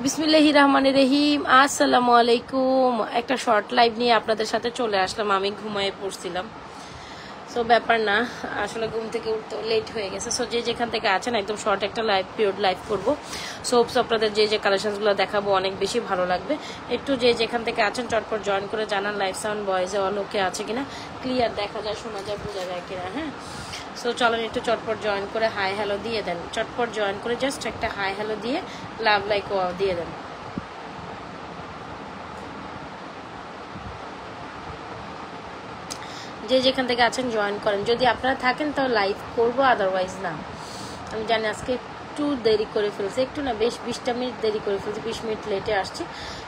বিসমিল্লাহির রহমানির রহিম। আসসালামু আলাইকুম। একটা শর্ট লাইভ নিয়ে আপনাদের সাথে চলে আসলাম। আমি ঘুমায় পড়ছিলাম, সো ব্যাপার না, আসলে ঘুম থেকে উঠতে লেট হয়ে গেছে। সো যে যেখান থেকে আছেন একদম শর্ট একটা লাইভ পিরিয়ড লাইভ করবো। সো আপনাদের যে যে কালেকশনসগুলো দেখাবো অনেক বেশি ভালো লাগবে। একটু যে যেখান থেকে আছেন চটপট জয়েন করে জানান লাইভ সাউন্ড ভয়েসে অল ওকে আছে কিনা, ক্লিয়ার দেখা যায়, শোনা যায়, বোঝা যায় কিনা। হ্যাঁ, সো চলেন একটু চটপট জয়েন করে হাই হ্যালো দিয়ে দেন। চটপট জয়েন করে জাস্ট একটা হাই হ্যালো দিয়ে লাভ লাইক ওয়াও দিয়ে দেন। যে যেখান থেকে আছেন জয়েন করেন। যদি আপনারা থাকেন তাহলে লাইভ করবো, আদারওয়াইজ না। আমি জানি আজকে একটু দেরি করে ফেলছি, একটু না বেশ 20টা মিনিট দেরি করে ফেলছি, 20 মিনিট লেটে আসছি।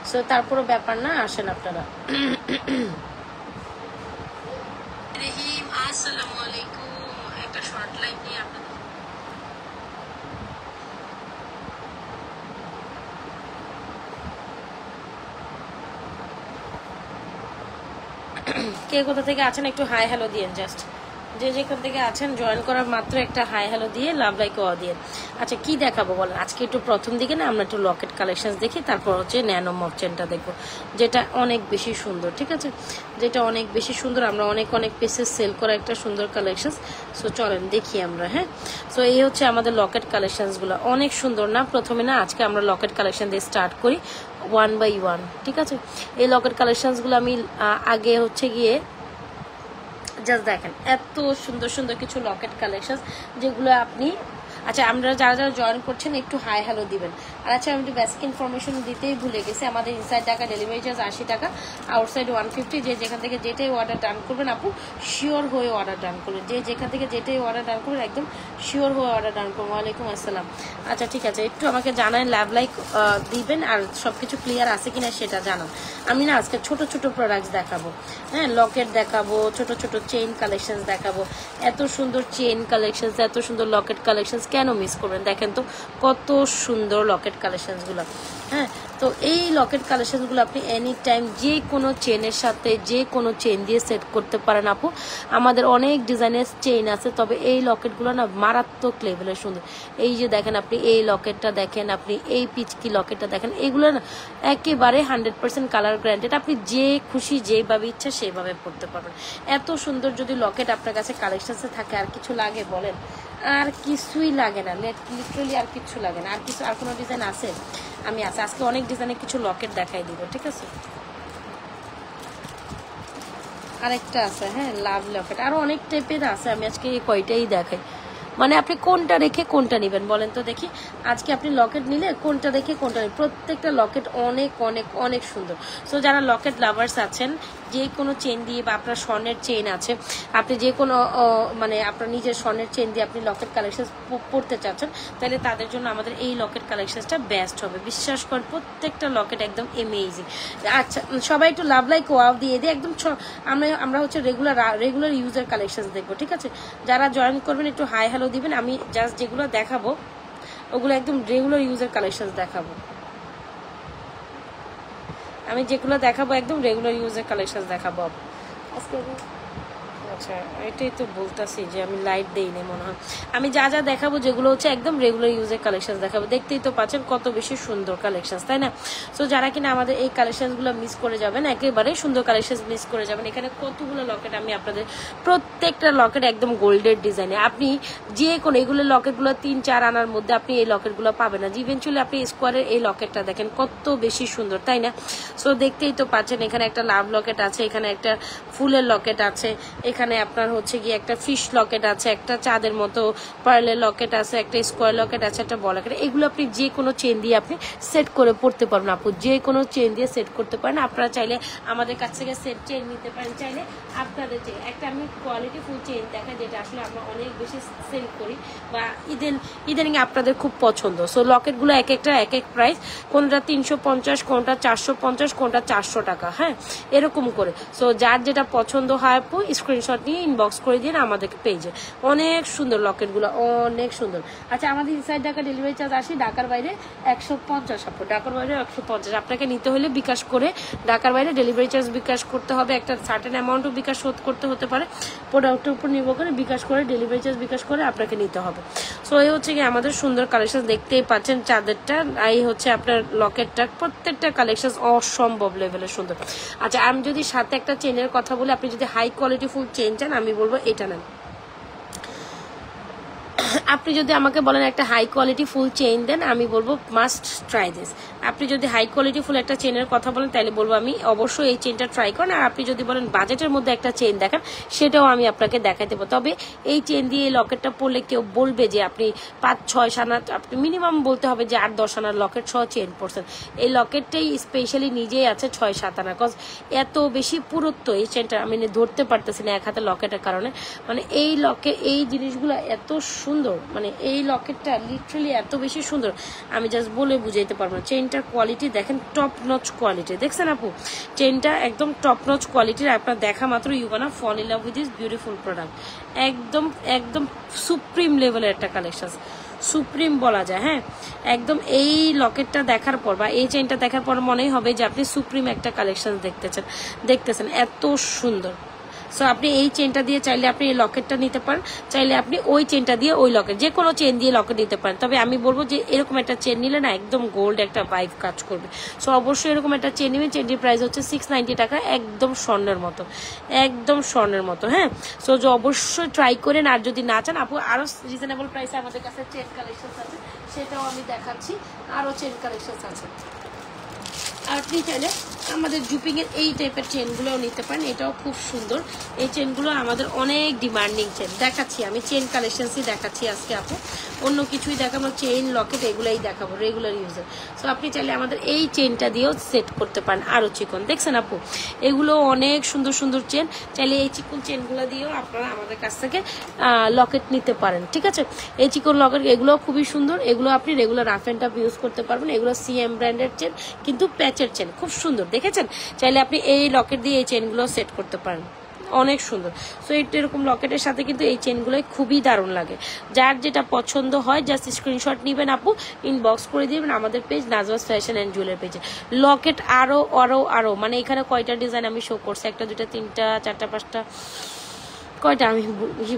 সো তারপরও ব্যাপার না, আসেন আপনারা। রহিম, আসসালামু আলাইকুম। একটা শর্ট লাইভ নিয়ে আপনাদের কে কোথা থেকে আছেন একটু হাই হ্যালো দিয়েন। জাস্ট যে যেখান থেকে আছেন জয়েন করার মাত্র একটা হাই হ্যালো দিয়ে লাভ লাইক ওয়া দিয়ে। আচ্ছা কি দেখাবো বলেন? আজকে একটু প্রথম দিকে না আমরা একটু লকেট কালেকশন দেখি, তারপর হচ্ছে ন্যানো মক চেনটা দেখবো, যেটা অনেক বেশি সুন্দর। ঠিক আছে, যেটা অনেক বেশি সুন্দর, আমরা অনেক অনেক পিসেস সেল করা একটা সুন্দর কালেকশন। সো চলেন দেখি আমরা। হ্যাঁ, সো এই হচ্ছে আমাদের লকেট কালেকশনসগুলো, অনেক সুন্দর না? প্রথমে না আজকে আমরা লকেট কালেকশন দিয়ে স্টার্ট করি 1 বাই 1। ঠিক আছে, এই লকেট কালেকশনসগুলো আমি আগে হচ্ছে গিয়ে জাস্ট দেখেন এত সুন্দর সুন্দর কিছু লকেট কালেকশন যেগুলো আপনি, আচ্ছা আমরা যারা যারা জয়েন করছেন একটু হাই হ্যালো দিবেন। আর আচ্ছা আমি একটু বেসিক ইনফরমেশন দিতেই ভুলে গেছি, আমাদের ইনসাইড টাকা ডেলিভারি চার্জ 80 টাকা, আউটসাইড 150। যে যেখান থেকে যেটাই অর্ডার ডান করবেন আপু শিওর হয়ে অর্ডার ডান করবেন। যে যেখান থেকে যেটাই অর্ডার ডান করবেন একদম শিওর হয়ে অর্ডার ডান করবেন। ওয়ালাইকুম আসসালাম। আচ্ছা ঠিক আছে, একটু আমাকে জানান লাভ লাইক দিবেন আর সব কিছু ক্লিয়ার আছে কিনা সেটা জানান। আমি না আজকে ছোট ছোট প্রোডাক্টস দেখাবো। হ্যাঁ, লকেট দেখাবো, ছোট ছোট চেইন কালেকশন দেখাবো। এত সুন্দর চেইন কালেকশন, এত সুন্দর লকেট কালেকশন কেন মিস করবেন? দেখেন তো কত সুন্দর লকেট কালেকশনসগুলো। হ্যাঁ, তো এই লকেট কালেকশনসগুলো আপনি এনি টাইম যে কোনো চেনের সাথে যে কোনো চেন দিয়ে সেট করতে পারেন আপু। আমাদের অনেক ডিজাইনের চেইন আছে, তবে এই লকেটগুলো না মারাত্মক লেভেলের সুন্দর। এই যে দেখেন আপনি এই লকেটটা দেখেন, আপনি এই পিচকি লকেটটা দেখেন, এগুলো না একেবারে 100% কালার গ্যারান্টেড। আপনি যে খুশি যেভাবে ইচ্ছা সেভাবে পড়তে পারবেন। এত সুন্দর যদি লকেট আপনার কাছে কালেকশনসে থাকে আর কিছু লাগে বলেন? আর কিছুই লাগে না, লিটারালি আর কিছু লাগে না। আর কিছু আর কোনো ডিজাইন আছে? আমি আজকে অনেক ডিজাইনের কিছু লকেট দেখাই দিব। ঠিক আছে, আরেকটা আছে, হ্যাঁ লাভ লকেট, আরো অনেক টাইপের আছে। আমি আজকে এই কয়টাই দেখাই, মানে আপনি কোনটা রেখে কোনটা নেবেন বলেন তো দেখি। আজকে আপনি লকেট নিলে কোনটা রেখে কোনটা নেবেন? প্রত্যেকটা লকেট অনেক অনেক অনেক সুন্দর। সো যারা লকেট লাভার্স আছেন, যে কোনো চেন দিয়ে বা আপনার স্বর্ণের চেন আছে, আপনি যে কোনো মানে আপনার নিজের স্বর্ণের চেন দিয়ে আপনি লকেট কালেকশন পড়তে চাচ্ছেন, তাহলে তাদের জন্য আমাদের এই লকেট কালেকশনসটা বেস্ট হবে। বিশ্বাস করেন প্রত্যেকটা লকেট একদম এমেজিং। আচ্ছা সবাই একটু লাভ লাইক ওয়াও দিয়ে দিয়ে একদম আমরা হচ্ছে রেগুলার ইউজার কালেকশন দেখবো। ঠিক আছে, যারা জয়েন করবেন একটু হাই হ্যালো দিবেন। আমি জাস্ট যেগুলো দেখাবো ওগুলো একদম রেগুলার ইউজার কালেকশন দেখাবো। আমি যেগুলো দেখাবো একদম রেগুলার ইউজার কালেকশন দেখাবো আজকে। আচ্ছা এটাই তো বলতেছি যে আমি লাইট দেইনি মনে হয়। আমি যা যা দেখাবো যেগুলো হচ্ছে একদম রেগুলার ইউজের কালেকশন দেখাবো। দেখতেই তো পাচ্ছেন কত বেশি সুন্দর কালেকশন, তাই না? সো যারা কিনা আমাদের এই কালেকশনগুলো মিস করে যাবেন, একেবারে সুন্দর কালেকশন মিস করে যাবেন। এখানে কতগুলো লকেট আমি আপনাদের, প্রত্যেকটা লকেট একদম গোল্ডের ডিজাইনে। আপনি যে কোনো এগুলো লকেটগুলো 3-4 আনার মধ্যে আপনি এই লকেটগুলো পাবেন না। ইভেনচুয়ালি আপনি স্কোয়ারের এই লকেটটা দেখেন কত বেশি সুন্দর, তাই না? সো দেখতেই তো পাচ্ছেন এখানে একটা লাভ লকেট আছে, এখানে একটা ফুলের লকেট আছে, এখানে আপনার হচ্ছে গিয়ে একটা ফিশ লকেট আছে, একটা চাঁদের মতো পার্লের লকেট আছে, একটা স্কোয়ার লকেট আছে, একটা বল লকেট। এগুলো আপনি যে কোনো চেন দিয়ে আপনি সেট করে পড়তে পারবেন আপু, যে কোনো চেন দিয়ে সেট করতে পারেন। আপনারা চাইলে আমাদের কাছ থেকে সেট চেন নিতে পারেন, চাইলে আপনাদের চেন। একটা আমি কোয়ালিটি ফুল চেন দেখাই যেটা আসলে আমরা অনেক বেশি সেল করি বা ইদানিং আপনাদের খুব পছন্দ। সো লকেটগুলো এক একটা এক এক প্রাইস, কোনটা 350, কোনটা 450, কোনটা 400 টাকা। হ্যাঁ, এরকম করে। সো যার যেটা পছন্দ হয় আপু স্ক্রিনশট নিয়ে ইনবক্স করে দিন আমাদের পেজে। অনেক সুন্দর লকেটগুলো, অনেক সুন্দর। আচ্ছা আমাদের ইনসাইড ঢাকা ডেলিভারি চার্জ আসি, ঢাকার বাইরে 150 আপু, ঢাকার বাইরে 150। আপনাকে নিতে হলে বিকাশ করে, ঢাকার বাইরে ডেলিভারি চার্জ বিকাশ করতে হবে, একটা সার্টেন অ্যামাউন্টও বিকাশ শোধ করতে হতে পারে, প্রোডাক্টের উপর নির্ভর করে বিকাশ করে ডেলিভারি চার্জ বিকাশ করে আপনাকে নিতে হবে। সো এই হচ্ছে কি আমাদের সুন্দর কালেকশন, দেখতেই পাচ্ছেন চাঁদেরটা, এই হচ্ছে আপনার লকেটটা, প্রত্যেকটা কালেকশন অসম্ভব লেভেলের সুন্দর। আচ্ছা আমি যদি সাথে একটা চেনের কথা বলি, আপনি যদি হাই কোয়ালিটি ফুল চেন চান আমি বলবো এটা নেন। আপনি যদি আমাকে বলেন একটা হাই কোয়ালিটি ফুল চেইন দেন, আমি বলবো মাস্ট ট্রাই দিস। আপনি যদি হাই কোয়ালিটি ফুল একটা চেনের কথা বলেন তাহলে বলবো আমি অবশ্যই এই চেনটা ট্রাই করেন। আর আপনি যদি বলেন বাজেটের মধ্যে একটা চেন দেখান, সেটাও আমি আপনাকে দেখাই দেবো। তবে এই চেন দিয়ে এই লকেটটা পরলে কেউ বলবে যে আপনি 5-6 আনা, আপনি মিনিমাম বলতে হবে যে 8-10 আনার লকেট সহ চেন পরছেন। এই লকেটটাই স্পেশালি নিজেই আছে 6-7 আনা, কজ এত বেশি পুরুত্ব এই চেনটা আমি ধরতে পারতেছি না এক হাতে লকেটের কারণে। মানে এই এই জিনিসগুলো এত সুন্দর, মানে এই লকেটটা লিটারালি এত বেশি সুন্দর আমি জাস্ট বলে বুঝাইতে পারবো না। চেনটার কোয়ালিটি দেখেন, টপ নচ কোয়ালিটি, দেখছেন আপু চেনটা একদম টপ নচ কোয়ালিটির। আপনার দেখা মাত্র you gonna fall in love with this beautiful product. একদম একদম সুপ্রিম লেভেলের একটা কালেকশন, সুপ্রিম বলা যায়। হ্যাঁ একদম এই লকেটটা দেখার পর বা এই চেনটা দেখার পর মনেই হবে যে আপনি সুপ্রিম একটা কালেকশন দেখতেছেন, এত সুন্দর। সো আপনি এই চেনটা দিয়ে চাইলে আপনি এই লকেটটা নিতে পারেন, চাইলে আপনি ওই চেনটা দিয়ে ওই লকেট, যে কোনো চেন দিয়ে লকেট নিতে পারেন। তবে আমি বলবো যে এরকম একটা চেন নিলে না একদম গোল্ড একটা ভাইব কাজ করবে। সো অবশ্যই এরকম একটা চেন নেবেন। চেনটির প্রাইস হচ্ছে 690 টাকা, একদম স্বর্ণের মতো, একদম স্বর্ণের মতো। হ্যাঁ সো অবশ্যই ট্রাই করেন। আর যদি না চান আপু আরো রিজনেবল প্রাইসে আমাদের কাছে চেন কালেকশন আছে, সেটাও আমি দেখাচ্ছি, আরো চেন কালেকশন আছে। আপনি চাইলে আমাদের জুপিং এর এই টাইপের চেনগুলোও নিতে পারেন, এটাও খুব সুন্দর। এই চেনগুলো আমাদের অনেক ডিমান্ডিং চেন। দেখাচ্ছি আমি চেন কালেকশনসই দেখাচ্ছি আজকে আপু, অন্য কিছুই দেখাবো, চেন লকেট এগুলাই দেখাবো রেগুলার ইউজের। সো আপনি চাইলে আমাদের এই চেনটা দিয়েও সেট করতে পারেন, আরও চিকন। দেখছেন আপু এগুলো অনেক সুন্দর সুন্দর চেন, চাইলে এই চিকন চেনগুলো দিয়েও আপনারা আমাদের কাছ থেকে লকেট নিতে পারেন। ঠিক আছে, এই চিকন লকেট এগুলো খুবই সুন্দর, এগুলো আপনি regular rough and tough use করতে পারবেন। এগুলো সিএম ব্র্যান্ডের চেন, কিন্তু প্যাচের চেন, খুব সুন্দর দেখেছেন। চাইলে আপনি এই লকেট দিয়ে এই চেনগুলো সেট করতে পারেন, অনেক সুন্দর। সো এরকম লকেটের সাথে কিন্তু এই চেনগুলোই খুবই দারুণ লাগে। যার যেটা পছন্দ হয় জাস্ট স্ক্রিনশট নেবেন আপু, ইনবক্স করে দিবেন আমাদের page Nazwaz fashion and jewellery পেজে। লকেট আরো মানে এখানে কয়টা ডিজাইন আমি শো করছি, 1 2 3 4 5 কয়টা আমি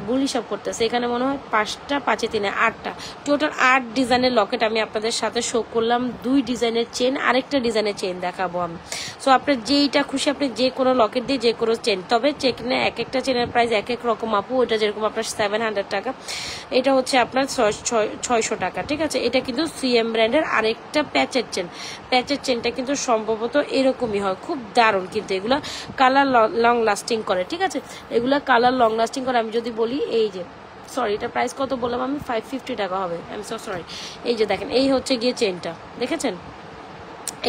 ভুল হিসাব করতেছি, এখানে মনে হয় 5টা 5 3 8টা, টোটাল 8 ডিজাইনের লকেট আমি আপনাদের সাথে শো করলাম। 2 ডিজাইনের চেন, আরেকটা ডিজাইনের চেন দেখাবো আমি। সো আপনার যেইটা খুশি আপনি যে কোনো লকেট দিয়ে যে কোনো চেন, তবে চেনে এক একটা চেনের প্রাইস এক এক রকম আপু। ওটা যেরকম আপনার 700 টাকা, এটা হচ্ছে আপনার 600 টাকা। ঠিক আছে, এটা কিন্তু সিএম ব্র্যান্ডের আরেকটা প্যাচের চেনটা কিন্তু সম্ভবত এরকমই হয়, খুব দারুণ। কিন্তু এগুলো কালার লং লাস্টিং করে। ঠিক আছে, এগুলো কালার লং লাস্টিং করে। আমি যদি বলি এই যে সরি এটা প্রাইস কত বললাম আমি, 550 টাকা হবে, আই এম সো সরি। এই যে দেখেন এই হচ্ছে গিয়ে চেনটা, দেখেছেন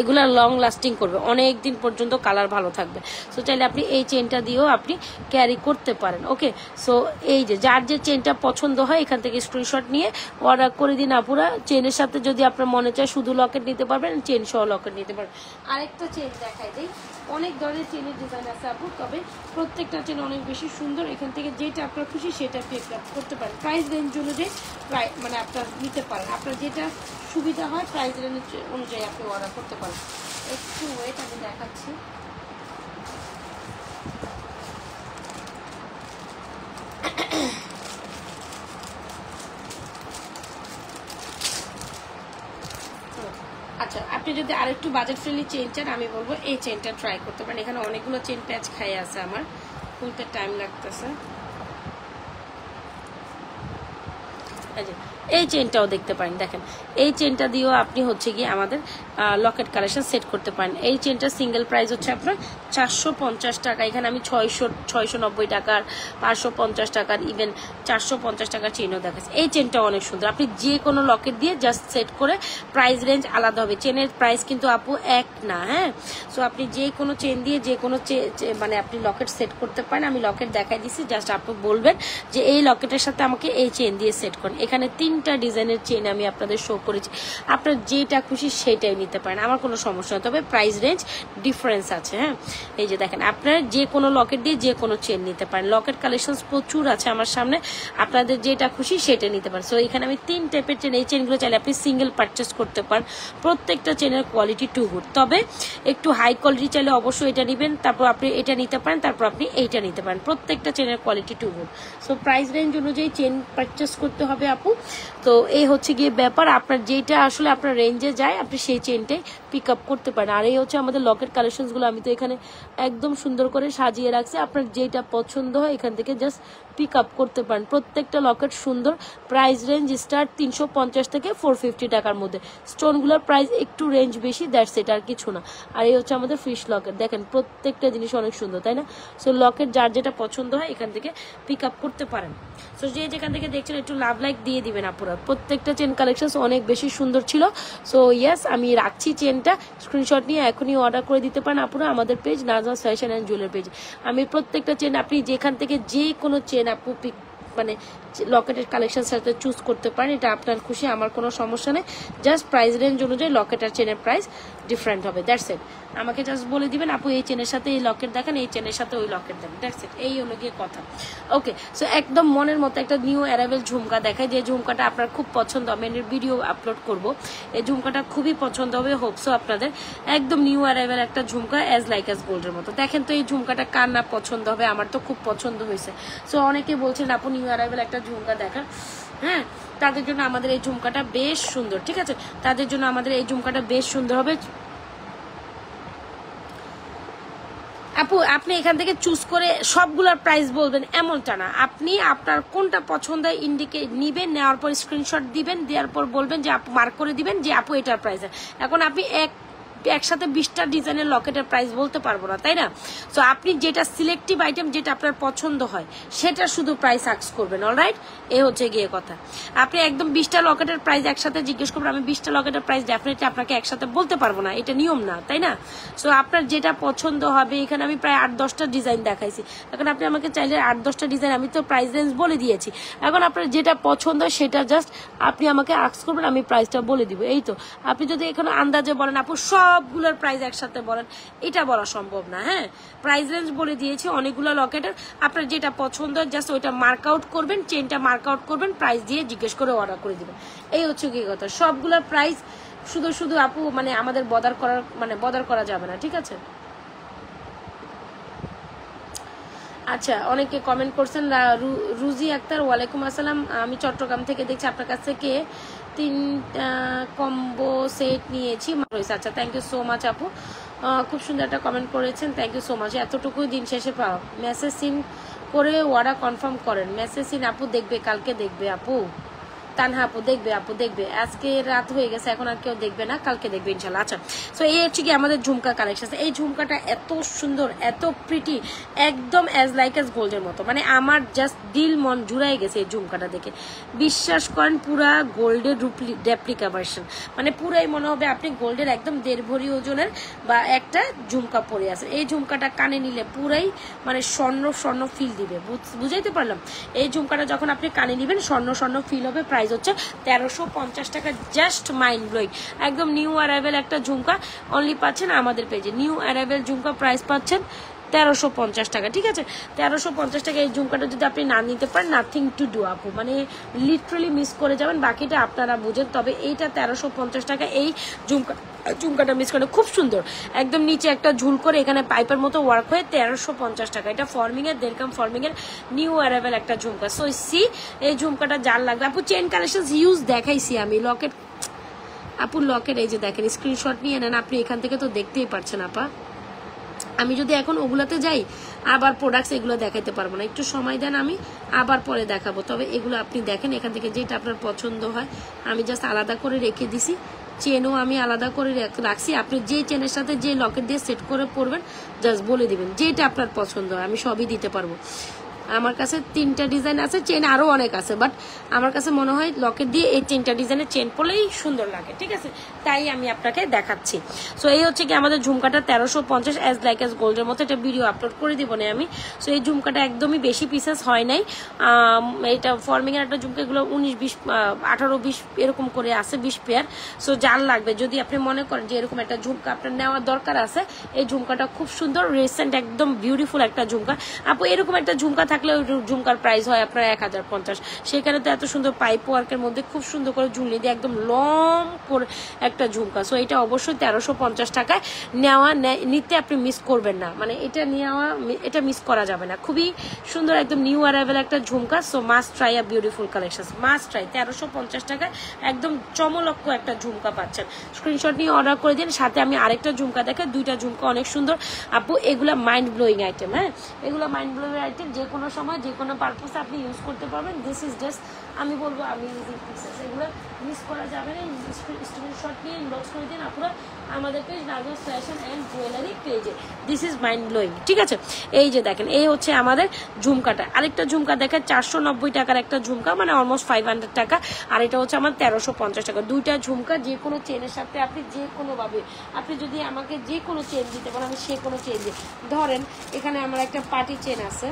এগুলা লং লাস্টিং করবে, অনেক দিন পর্যন্ত কালার ভালো থাকবে। সো চাইলে আপনি এই চেনটা দিয়েও আপনি ক্যারি করতে পারেন। ওকে, সো এই যে যার যে চেনটা পছন্দ হয় এখান থেকে স্ক্রিনশট নিয়ে অর্ডার করে দিন আপুরা। চেনের সাথে যদি আপনার মনে চায় শুধু লকেট নিতে পারবেন, চেন সহ লকেট নিতে পারবেন। আরেকটা চেন দেখাই দিই, অনেক ধরনের চেনের ডিজাইন আছে আপু, তবে প্রত্যেকটা চেন অনেক বেশি সুন্দর। এখান থেকে যেটা আপনার খুশি সেটা পিক আপ করতে পারেন, প্রাইস রেঞ্জ অনুযায়ী মানে আপনার নিতে পারেন, আপনার যেটা সুবিধা হয় প্রাইস রেঞ্জ অনুযায়ী আপনি অর্ডার করতে পারেন। একটু ওয়েট আমি দেখাচ্ছি। আচ্ছা আপনি যদি আরেকটু বাজেট ফ্রেন্ডলি চেন চান আমি বলবো এই চেনটা ট্রাই করতে পারেন। এখানে অনেকগুলো চেন প্যাচ খাই আছে, আমার খুলতে টাইম লাগতেছে। এই চেনটাও দেখতে পারেন, দেখেন এই চেনটা দিয়েও আপনি হচ্ছে গিয়ে আমাদের লকেট কালেকশন সেট করতে পারেন। এই চেনটা সিঙ্গেল প্রাইস হচ্ছে আপনার 450 টাকা। এখানে আমি 690 টাকার, 550 টাকার, ইভেন 450 টাকার চেনও দেখাচ্ছি। এই চেনটা অনেক সুন্দর, আপনি যে কোনো লকেট দিয়ে জাস্ট সেট করে প্রাইস রেঞ্জ আলাদা হবে, চেনের প্রাইস কিন্তু আপু এক না। হ্যাঁ, সো আপনি যে কোনো চেন দিয়ে যে কোনো মানে আপনি লকেট সেট করতে পারেন। আমি লকেট দেখাই দিচ্ছি, জাস্ট আপনি বলবেন যে এই লকেটের সাথে আমাকে এই চেন দিয়ে সেট করেন। এখানে 3 3টা ডিজাইনের চেন আমি আপনাদের শো করেছি, আপনার যেটা খুশি সেটাই নিতে পারেন, আমার কোনো সমস্যা নেই, তবে প্রাইস রেঞ্জ ডিফারেন্স আছে। হ্যাঁ, এই যে দেখেন আপনারা যে কোনো লকেট দিয়ে যে কোনো চেন নিতে পারেন, লকেট কালেকশন প্রচুর আছে আমার সামনে, আপনাদের যেটা খুশি সেটা নিতে পারেন। সো এখানে আমি 3 টাইপের চেন, এই চেনগুলো চাইলে আপনি সিঙ্গেল পারচেস করতে পারেন, প্রত্যেকটা চেনের কোয়ালিটি টু গুড, তবে একটু হাই কোয়ালিটি চাইলে অবশ্যই এটা নেবেন, তারপর আপনি এটা নিতে পারেন, তারপর আপনি এইটা নিতে পারেন, প্রত্যেকটা চেনের quality too good. So price range অনুযায়ী চেন পারচেস করতে হবে আপু। তো এই হচ্ছে গিয়ে ব্যাপার, আপনার যেটা আসলে আপনার রেঞ্জে যায় আপনি সেই চেনটাই পিক আপ করতে পারেন। আর এই হচ্ছে আমাদের লকেট কালেকশনসগুলো, আমি তো এখানে একদম সুন্দর করে সাজিয়ে রাখছি, আপনার যেটা পছন্দ হয় এখান থেকে জাস্ট পিক আপ করতে পারেন। প্রত্যেকটা লকেট সুন্দর, প্রাইস রেঞ্জ স্টার্ট 350 থেকে 450 টাকার মধ্যে, স্টোনগুলোর প্রাইস একটু রেঞ্জ বেশি, দ্যাটস ইট, আর কিছু না। আর এই হচ্ছে আমাদের ফিশ লকেট, দেখেন প্রত্যেকটা জিনিস অনেক সুন্দর, তাই না? সো লকেট যার যেটা পছন্দ হয় এখান থেকে পিক আপ করতে পারেন। সো যে যেখান থেকে দেখছেন একটু লাভ লাইক দিয়ে দিবেন আপুরা, প্রত্যেকটা চেন কালেকশন অনেক বেশি সুন্দর ছিল। সো ইয়েস, আমি রাখছি চেনটা, স্ক্রিনশট নিয়ে এখনই অর্ডার করে দিতে পারেন আপুরা আমাদের page Nazma's fashion and jewellery page. আমি প্রত্যেকটা চেন আপনি যেখান থেকে যে কোনো চেন আপু মানে লকেটের কালেকশন সাথে চুজ করতে পারেন, এটা আপনার খুশি, আমার কোনো সমস্যা নেই। জাস্ট প্রাইস রেঞ্জ অনুযায়ী লকেট আর চেনের প্রাইস ডিফারেন্ট হবে, দ্যাটস ইট। আমাকে জাস্ট বলে দিবেন আপু এই চেনের সাথে এই লকেট দেখেন, এই চেনের সাথে ওই লকেট দেখেন, দ্যাটস ইট, এই হলো গিয়ে কথা। ওকে, সো একদম মনের মতো একটা নিউ অ্যারাইভেল ঝুমকা দেখায়, যে ঝুমকাটা আপনার খুব পছন্দ, আমি এর ভিডিও আপলোড করব, এই ঝুমকাটা খুবই পছন্দ হবে, হোপসো আপনাদের। একদম নিউ অ্যারাইভেল একটা ঝুমকা, অ্যাজ লাইক অ্যাজ গোল্ডের মতো। দেখেন তো এই ঝুমকাটা কার না পছন্দ হবে, আমার তো খুব পছন্দ হয়েছে। সো অনেকে বলছেন আপু নিউ অ্যারাইভেল একটা ঝুমকা দেখা, হ্যাঁ, তাদের জন্য আমাদের এই ঝুমকাটা বেশ সুন্দর, ঠিক আছে, তাদের জন্য আমাদের এই ঝুমকাটা বেশ সুন্দর হবে। আপু আপনি এখান থেকে চুজ করে সবগুলোর প্রাইস বলবেন এমনটা না, আপনি আপনার কোনটা পছন্দ ইন্ডিকেট নিবেন, নেওয়ার পর স্ক্রিনশট দিবেন, দেওয়ার পর বলবেন যে আপু মার্ক করে দিবেন যে আপু এটার প্রাইস। এখন আপনি একসাথে 20টা ডিজাইনের লকেটের প্রাইস বলতে পারবো না, তাই না? তো আপনি যেটা সিলেক্টিভ আইটেম, যেটা আপনার পছন্দ হয় সেটা শুধু প্রাইস আস্ক করবেন, অলরাইট, এ হচ্ছে গিয়ে কথা। আপনি একদম 20টা লকেটের প্রাইস একসাথে জিজ্ঞেস করবেন, আমি 20টা লকেটের প্রাইস ডেফিনেটলি আপনাকে একসাথে বলতে পারবো না, এটা নিয়ম না, তাই না? সো আপনার যেটা পছন্দ হবে, এখানে আমি প্রায় 8-10টা ডিজাইন দেখাইছি, এখন আপনি আমাকে চাইলে 8-10টা ডিজাইন, আমি তো প্রাইস রেঞ্জ বলে দিয়েছি, এখন আপনার যেটা পছন্দ সেটা জাস্ট আপনি আমাকে আস্ক করবেন, আমি প্রাইসটা বলে দিব, এই তো। আপনি যদি এখানে আন্দাজে বলেন আপু সবগুলোর প্রাইস একসাথে বলেন, এটা বলা সম্ভব না। হ্যাঁ, প্রাইস রেঞ্জ বলে দিয়েছি অনেকগুলো লকেটের, আপনার যেটা পছন্দ জাস্ট ওইটা মার্ক আউট করবেন, চেনটা মার্ক আউট করবেন, প্রাইস দিয়ে জিজ্ঞেস করে অর্ডার করে দিবেন, এই হচ্ছে কি কথা। সবগুলোর প্রাইস শুধু শুধু আপু মানে আমাদের বদার করা যাবে না, ঠিক আছে? আচ্ছা, অনেকে কমেন্ট করছেন, রুজি আক্তার, ওয়ালাইকুম আসসালাম, আমি চট্টগ্রাম থেকে দেখছি, আপনার কাছ থেকে 3টা কম্বো সেট নিয়েছি। আচ্ছা, থ্যাংক ইউ সো মাচ আপু, খুব সুন্দর একটা কমেন্ট করেছেন, থ্যাংক ইউ সো মাচ। এতটুকুই দিন শেষে পাও, মেসেজ সিন করে অর্ডার কনফার্ম করেন। মেসেজ সিন আপু দেখবে, কালকে দেখবে আপু, তানহা আপু দেখবে, আপু দেখবে, আজকে রাত হয়ে গেছে, এখন আর কেউ দেখবে না, কালকে দেখবে ইনশাল্লাহ। আচ্ছা, সো এই হচ্ছে কি আমাদের ঝুমকা কালেকশন। এই ঝুমকাটা এত সুন্দর, এত প্রিটি, একদম অ্যাজ লাইক অ্যাজ গোল্ডের মতো, মানে আমার জাস্ট দিল মন জুড়াই গেছে এই ঝুমকাটা দেখে। বিশ্বাস করেন পুরা গোল্ডের রেপ্লিকা ভার্সন, মানে পুরাই মনে হবে আপনি গোল্ডের একদম 1.5 ভরি ওজনের বা একটা ঝুমকা পরে আছেন। এই ঝুমকাটা কানে নিলে পুরাই মানে স্বর্ণ স্বর্ণ ফিল দিবে, বুঝাইতে পারলাম? এই ঝুমকাটা যখন আপনি কানে নিবেন স্বর্ণ স্বর্ণ ফিল হবে। প্রাইস হচ্ছে 1350 টাকা, জাস্ট মাইন্ড ব্লোয়িং, একদম নিউ অ্যারাইভেল একটা ঝুমকা, অনলি পাচ্ছেন আমাদের পেজে। নিউ অ্যারাইভেল ঝুমকা প্রাইস পাচ্ছেন 1350 টাকা, ঠিক আছে? 1350 টাকা এই ঝুমকাটা যদি আপনি না নিতে পারেন, নাথিং টু ডু আপু, মানে লিটারালি মিস করে যাবেন, বাকিটা আপনারা বুঝেন। তবে এইটা 1350 টাকা, এই ঝুমকাটা মিস করে, খুব সুন্দর, একদম নিচে একটা ঝুল করে এখানে পাইপের মতো ওয়ার্ক হয়ে 1350 টাকা। এটা ফর্মিং এর, দেড়কাম ফর্মিং এর নিউ অ্যারাইভেল একটা ঝুমকা। সো সি এই ঝুমকাটা যার লাগবে আপু, চেন কালেকশন ইউজ দেখাইছি আমি, লকেট আপু লকেট এই যে দেখেন, স্ক্রিনশট নিয়ে নেন, আপনি এখান থেকে তো দেখতেই পারছেন আপা। আমি যদি এখন ওগুলাতে যাই আবার প্রোডাক্টস এগুলো দেখাইতে পারবো না, একটু সময় দেন, আমি আবার পরে দেখাবো। তবে এগুলো আপনি দেখেন, এখান থেকে যেটা আপনার পছন্দ হয় আমি জাস্ট আলাদা করে রেখে দিছি, চেনও আমি আলাদা করে রাখছি। আপনি যে চেনের সাথে যে লকেট দিয়ে সেট করে পরবেন জাস্ট বলে দিবেন যেটা আপনার পছন্দ হয়, আমি সবই দিতে পারবো। আমার কাছে 3টা ডিজাইন আছে, চেন আরো অনেক আছে, বাট আমার কাছে মনে হয় লকেট দিয়ে এই 3টা ডিজাইনের চেন পরলেই সুন্দর লাগে, ঠিক আছে, তাই আমি আপনাকে দেখাচ্ছি। সো এই হচ্ছে কি আমাদের ঝুমকাটা 1350 অ্যাজ লাইক অ্যাজ গোল্ডের মতো, এটা ভিডিও আপলোড করে দিব না আমি। সো এই ঝুমকাটা একদমই বেশি পিসেস হয় নাই, এটা ফর্মিং এর একটা ঝুমকা, এগুলো 19 20 18 20 এরকম করে আছে 20 পেয়ার। সো যার লাগবে, যদি আপনি মনে করেন যে এরকম একটা ঝুমকা আপনার নেওয়ার দরকার আছে, এই ঝুমকাটা খুব সুন্দর রিসেন্ট একদম বিউটিফুল একটা ঝুমকা। আপু এরকম একটা ঝুমকা থাকলে ওই ঝুমকার প্রাইস হয় আপনার 1050, সেখানে তো এত সুন্দর পাইপ ওয়ার্কের মধ্যে খুব সুন্দর করে ঝুলিয়ে দিয়ে একদম লং করে একটা ঝুমকা। সো এটা অবশ্যই 1350 টাকায় নিতে আপনি মিস করবেন না, মানে এটা মিস করা যাবে না, খুবই সুন্দর একদম নিউ অ্যারাইভেল একটা ঝুমকা। So must try a beautiful collection, must try. 1350 টাকায় একদম চমলক্ষ একটা ঝুমকা পাচ্ছেন, স্ক্রিনশট নিয়ে অর্ডার করে দিন। সাথে আমি আরেকটা ঝুমকা দেখে, 2টা ঝুমকা অনেক সুন্দর আপু, এগুলা মাইন্ড ব্লোয়িং আইটেম। হ্যাঁ, এগুলো মাইন্ড ব্লোয়িং আইটেম, যে কোনো সময় যে কোনো পারপাসে আপনি ইউজ করতে পারবেন। দিস ইজ জাস্ট, আমি বলবো আমি ইউজিং পিসেস, এগুলো মিস করা যাবে না। স্ক্রিনশট নিয়ে ইনবক্স করে দিন আপনারা আমাদের page Nazma's fashion and jewellery পেজে। দিস ইজ মাইন্ড ব্লোয়িং, ঠিক আছে। এই যে দেখেন, এই হচ্ছে আমাদের ঝুমকাটা। আরেকটা ঝুমকা দেখেন 490 টাকার একটা ঝুমকা, মানে অলমোস্ট 500 টাকা, আর এটা হচ্ছে আমার 1350 টাকা। 2টা ঝুমকা, যে কোনো চেনের সাথে আপনি যে কোনোভাবে, আপনি যদি আমাকে যে কোনো চেন দিতে পারেন, আমি সে কোনো চেন দিই। ধরেন এখানে আমার একটা পার্টি চেন আছে,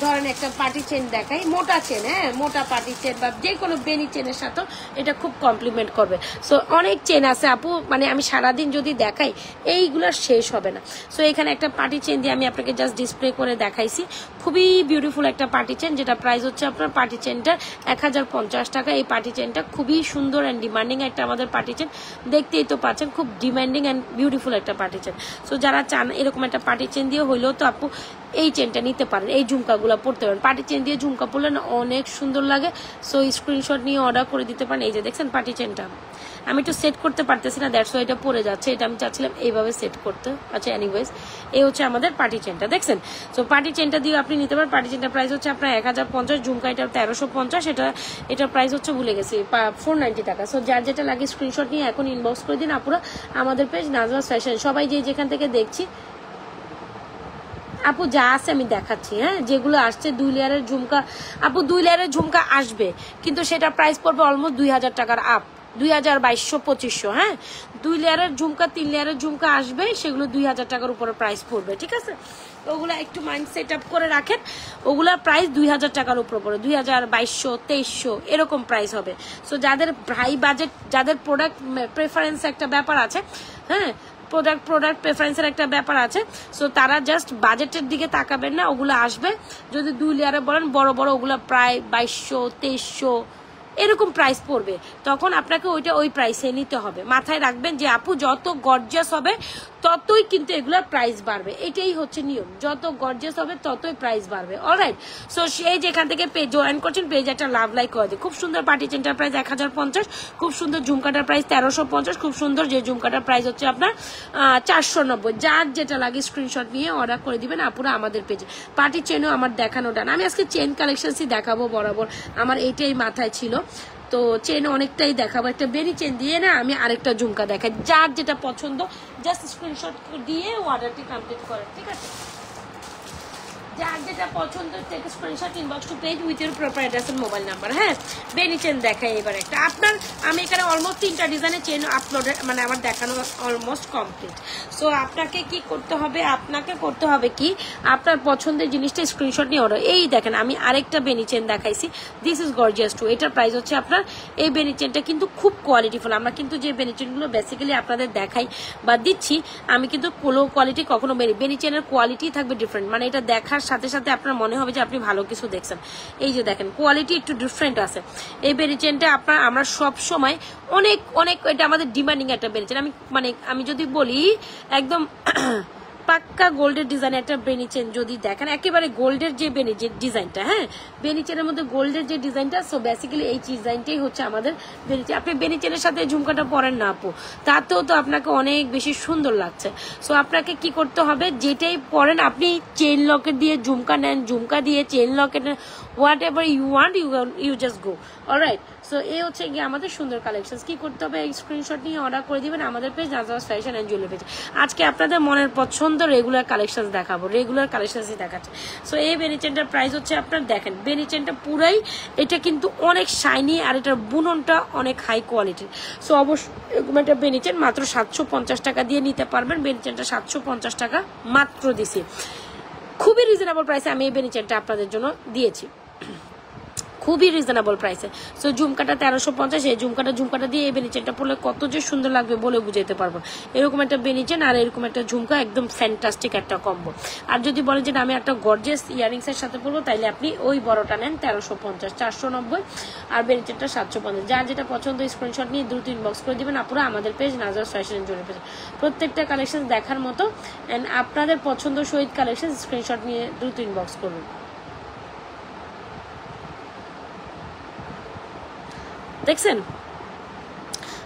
ধরেন একটা পার্টি চেন দেখাই, মোটা চেন, হ্যাঁ মোটা পার্টি চেন বা যে কোনো বেনি চেনের সাথে এটা খুব কমপ্লিমেন্ট করবে। সো অনেক চেন আছে আপু, মানে আমি সারাদিন যদি দেখাই এইগুলো শেষ হবে না। সো এখানে একটা পার্টি চেন দিয়ে আমি আপনাকে জাস্ট ডিসপ্লে করে দেখাইছি, খুবই বিউটিফুল একটা পার্টি চেন, যেটা প্রাইস হচ্ছে আপনার পার্টি চেনটা 1050 টাকা। এই পার্টি চেনটা খুবই সুন্দর অ্যান্ড ডিমান্ডিং একটা আমাদের পার্টি চেন, দেখতেই তো পাচ্ছেন, খুব ডিমান্ডিং অ্যান্ড বিউটিফুল একটা পার্টি চেন। সো যারা চান এরকম একটা পার্টি চেন দিয়ে হইলেও তো আপু এই চেনটা নিতে পারেন, এই ঝুমকাগুলো পড়তে পারেন। পার্টি চেন দিয়ে ঝুমকা পরলে না অনেক সুন্দর লাগে। সো স্ক্রিনশট নিয়ে অর্ডার করে দিতে পারেন। এই যে দেখছেন পার্টি চেনটা, আমি একটু সেট করতে পারতেছি না, দ্যাটস ওয়াই এটা পড়ে যাচ্ছে, এটা আমি চাচ্ছিলাম এইভাবে সেট করতে। আচ্ছা এনিওয়েজ, এই হচ্ছে আমাদের পার্টি চেনটা, দেখছেন। সো পার্টি চেনটা দিয়ে আপনি নিতে পারেন। পার্টি চেনটার প্রাইস হচ্ছে আপনার 1050, ঝুমকা এটা 1350, এটার প্রাইস হচ্ছে ভুলে গেছি 490 টাকা। সো যার যেটা লাগে স্ক্রিনশট নিয়ে এখন ইনবক্স করে দিন আপুরা আমাদের পেজ নাজমাস ফ্যাশন। সবাই যেখান থেকে দেখছি আপু যা আছে আমি দেখাচ্ছি, হ্যাঁ যেগুলো আসছে 2 লেয়ারের ঝুমকা, আপু 2 লেয়ারের ঝুমকা আসবে, কিন্তু সেটা প্রাইস পড়বে অলমোস্ট 2000 টাকার আপ, 2200-2500। হ্যাঁ, 2 লেয়ারের ঝুমকা 3 লেয়ারের ঝুমকা আসবে, সেগুলো 2000 টাকার উপরে প্রাইস পড়বে, ঠিক আছে। ওগুলা একটু মাইন্ড সেট আপ করে রাখেন, ওগুলার প্রাইস 2000 টাকার উপরে পড়ে, 2200-2300 এরকম প্রাইস হবে। সো যাদের হাই বাজেট, যাদের প্রোডাক্ট প্রেফারেন্স একটা ব্যাপার আছে, হ্যাঁ প্রোডাক্ট প্রেফারেন্সের একটা ব্যাপার আছে, সো তারা জাস্ট বাজেটের দিকে তাকাবেন না, ওগুলো আসবে। যদি 2 লেয়ারে বলেন বড় বড়, ওগুলো প্রায় 2200-2300 এরকম প্রাইস পড়বে, তখন আপনাকে ওই প্রাইসে নিতে হবে। মাথায় রাখবেন যে আপু যত গর্জিয়াস হবে ততই কিন্তু এগুলোর প্রাইস বাড়বে, এটাই হচ্ছে নিয়ম, যত গর্জিয়াস হবে ততই প্রাইস বাড়বে। অলরাইট, সো সেই যেখান থেকে পেজ জয়েন করছেন, পেজ একটা লাভ লাইক করে দিই। খুব সুন্দর পার্টি চেনটার প্রাইস 1050, খুব সুন্দর ঝুমকাটার প্রাইস 1350, খুব সুন্দর যে ঝুমকাটার প্রাইস হচ্ছে আপনার 490। যার যেটা লাগে স্ক্রিনশট নিয়ে অর্ডার করে দিবেন আপুরা আমাদের পেজে। পার্টি চেনও আমার দেখানো ডান, আমি আজকে চেন কালেকশনসই দেখাবো বরাবর, আমার এইটাই মাথায় ছিল। তো চেন অনেকটাই দেখাবো, একটা বেনি চেন দিয়ে না আমি আরেকটা ঝুমকা দেখাই, যার যেটা পছন্দ জাস্ট স্ক্রিনশট দিয়ে অর্ডারটি কমপ্লিট করেন, ঠিক আছে। যার যেটা পছন্দ থেকে screenshot inbox to page with your proper address and mobile number. হ্যাঁ, বেনি চেন দেখাই এবার একটা আপনার, আমি এখানে অলমোস্ট 3টা ডিজাইনের চেন আপলোড, মানে আমার দেখানো অলমোস্ট কমপ্লিট। সো আপনাকে কি করতে হবে, আপনাকে করতে হবে কি আপনার পছন্দের জিনিসটা স্ক্রিনশট নিয়ে অর্ডার। এই দেখেন আমি আরেকটা বেনি চেন দেখাইছি, দিস ইজ গর্জিয়াস টু, এটার প্রাইস হচ্ছে আপনার, এই বেনি চেনটা কিন্তু খুব কোয়ালিটিফুল। আমরা কিন্তু যে বেনি চেনগুলো বেসিক্যালি আপনাদের দেখাই বা দিচ্ছি, আমি কিন্তু লো কোয়ালিটি কখনো বেনি চেনের কোয়ালিটি থাকবে ডিফারেন্ট, মানে এটা দেখার সাথে সাথে আপনার মনে হবে যে আপনি ভালো কিছু দেখছেন। এই যে দেখেন কোয়ালিটি একটু ডিফারেন্ট আছে এই বেনি চেনটা। আমরা সব সময় অনেক অনেক, এটা আমাদের ডিমান্ডিং একটা বেনি চেন। আমি যদি বলি একদম পাক্কা গোল্ডের ডিজাইন একটা বেনি চেন যদি দেখেন, একেবারে গোল্ডের যে বেনি যে ডিজাইনটা, হ্যাঁ বেনি চেনের মধ্যে গোল্ডের যে ডিজাইনটা, সো বেসিক্যালি এই ডিজাইনটাই হচ্ছে আমাদের বেনি চেন। আপনি বেনি চেনের সাথে ঝুমকাটা পরেন না আপু, তাতেও তো আপনাকে অনেক বেশি সুন্দর লাগছে। সো আপনাকে কি করতে হবে, যেটাই পরেন আপনি চেন লকেট দিয়ে ঝুমকা নেন, ঝুমকা দিয়ে চেন লকেট নেন, whatever you want you just go. Alright, so এই হচ্ছে গিয়ে আমাদের সুন্দর কালেকশন। কি করতে হবে, স্ক্রিনশট নিয়ে অর্ডার করে দিবেন আমাদের page Nazwaz fashion and jewellery page. আজকে আপনাদের মনের পছন্দ রেগুলার কালেকশন দেখাবো, রেগুলার কালেকশনই দেখাচ্ছে। সো এই বেনি চেনটার প্রাইস হচ্ছে আপনার দেখেন, বেনি চেনটা পুরাই এটা কিন্তু অনেক শাইনি আর এটার বুননটা অনেক হাই কোয়ালিটির। সো অবশ্যই এরকম একটা বেনি চেন মাত্র 750 টাকা দিয়ে নিতে পারবেন। বেনি চেনটা 750 টাকা মাত্র দিছি, খুবই রিজনেবল প্রাইসে আমি এই বেনি চেনটা আপনাদের জন্য দিয়েছি, খুবই রিজনেবল প্রাইসে। সো ঝুমকাটা 1350, এই ঝুমকাটা দিয়ে এই বেনি চেনটা পরলে কত যে সুন্দর লাগবে বলে বুঝাইতে পারবো। এরকম একটা বেনি চেন আর এরকম একটা ঝুমকা, একদম ফ্যান্টাস্টিক একটা কম্বো। আর যদি বলেন যে আমি একটা গর্জিয়াস ইয়ারিংস এর সাথে পরবো, তাইলে আপনি ওই বড়টা নেন 1350, 490, আর বেনি চেনটা 750। যার যেটা পছন্দ স্ক্রিনশট নিয়ে দ্রুত ইনবক্স করে দিবেন আপুরা আমাদের page Nazwaz fashion and jewellery page. প্রত্যেকটা কালেকশন দেখার মতো এন্ড আপনাদের পছন্দ সহিত কালেকশন স্ক্রিনশট নিয়ে দ্রুত ইনবক্স করুন। দেখছেন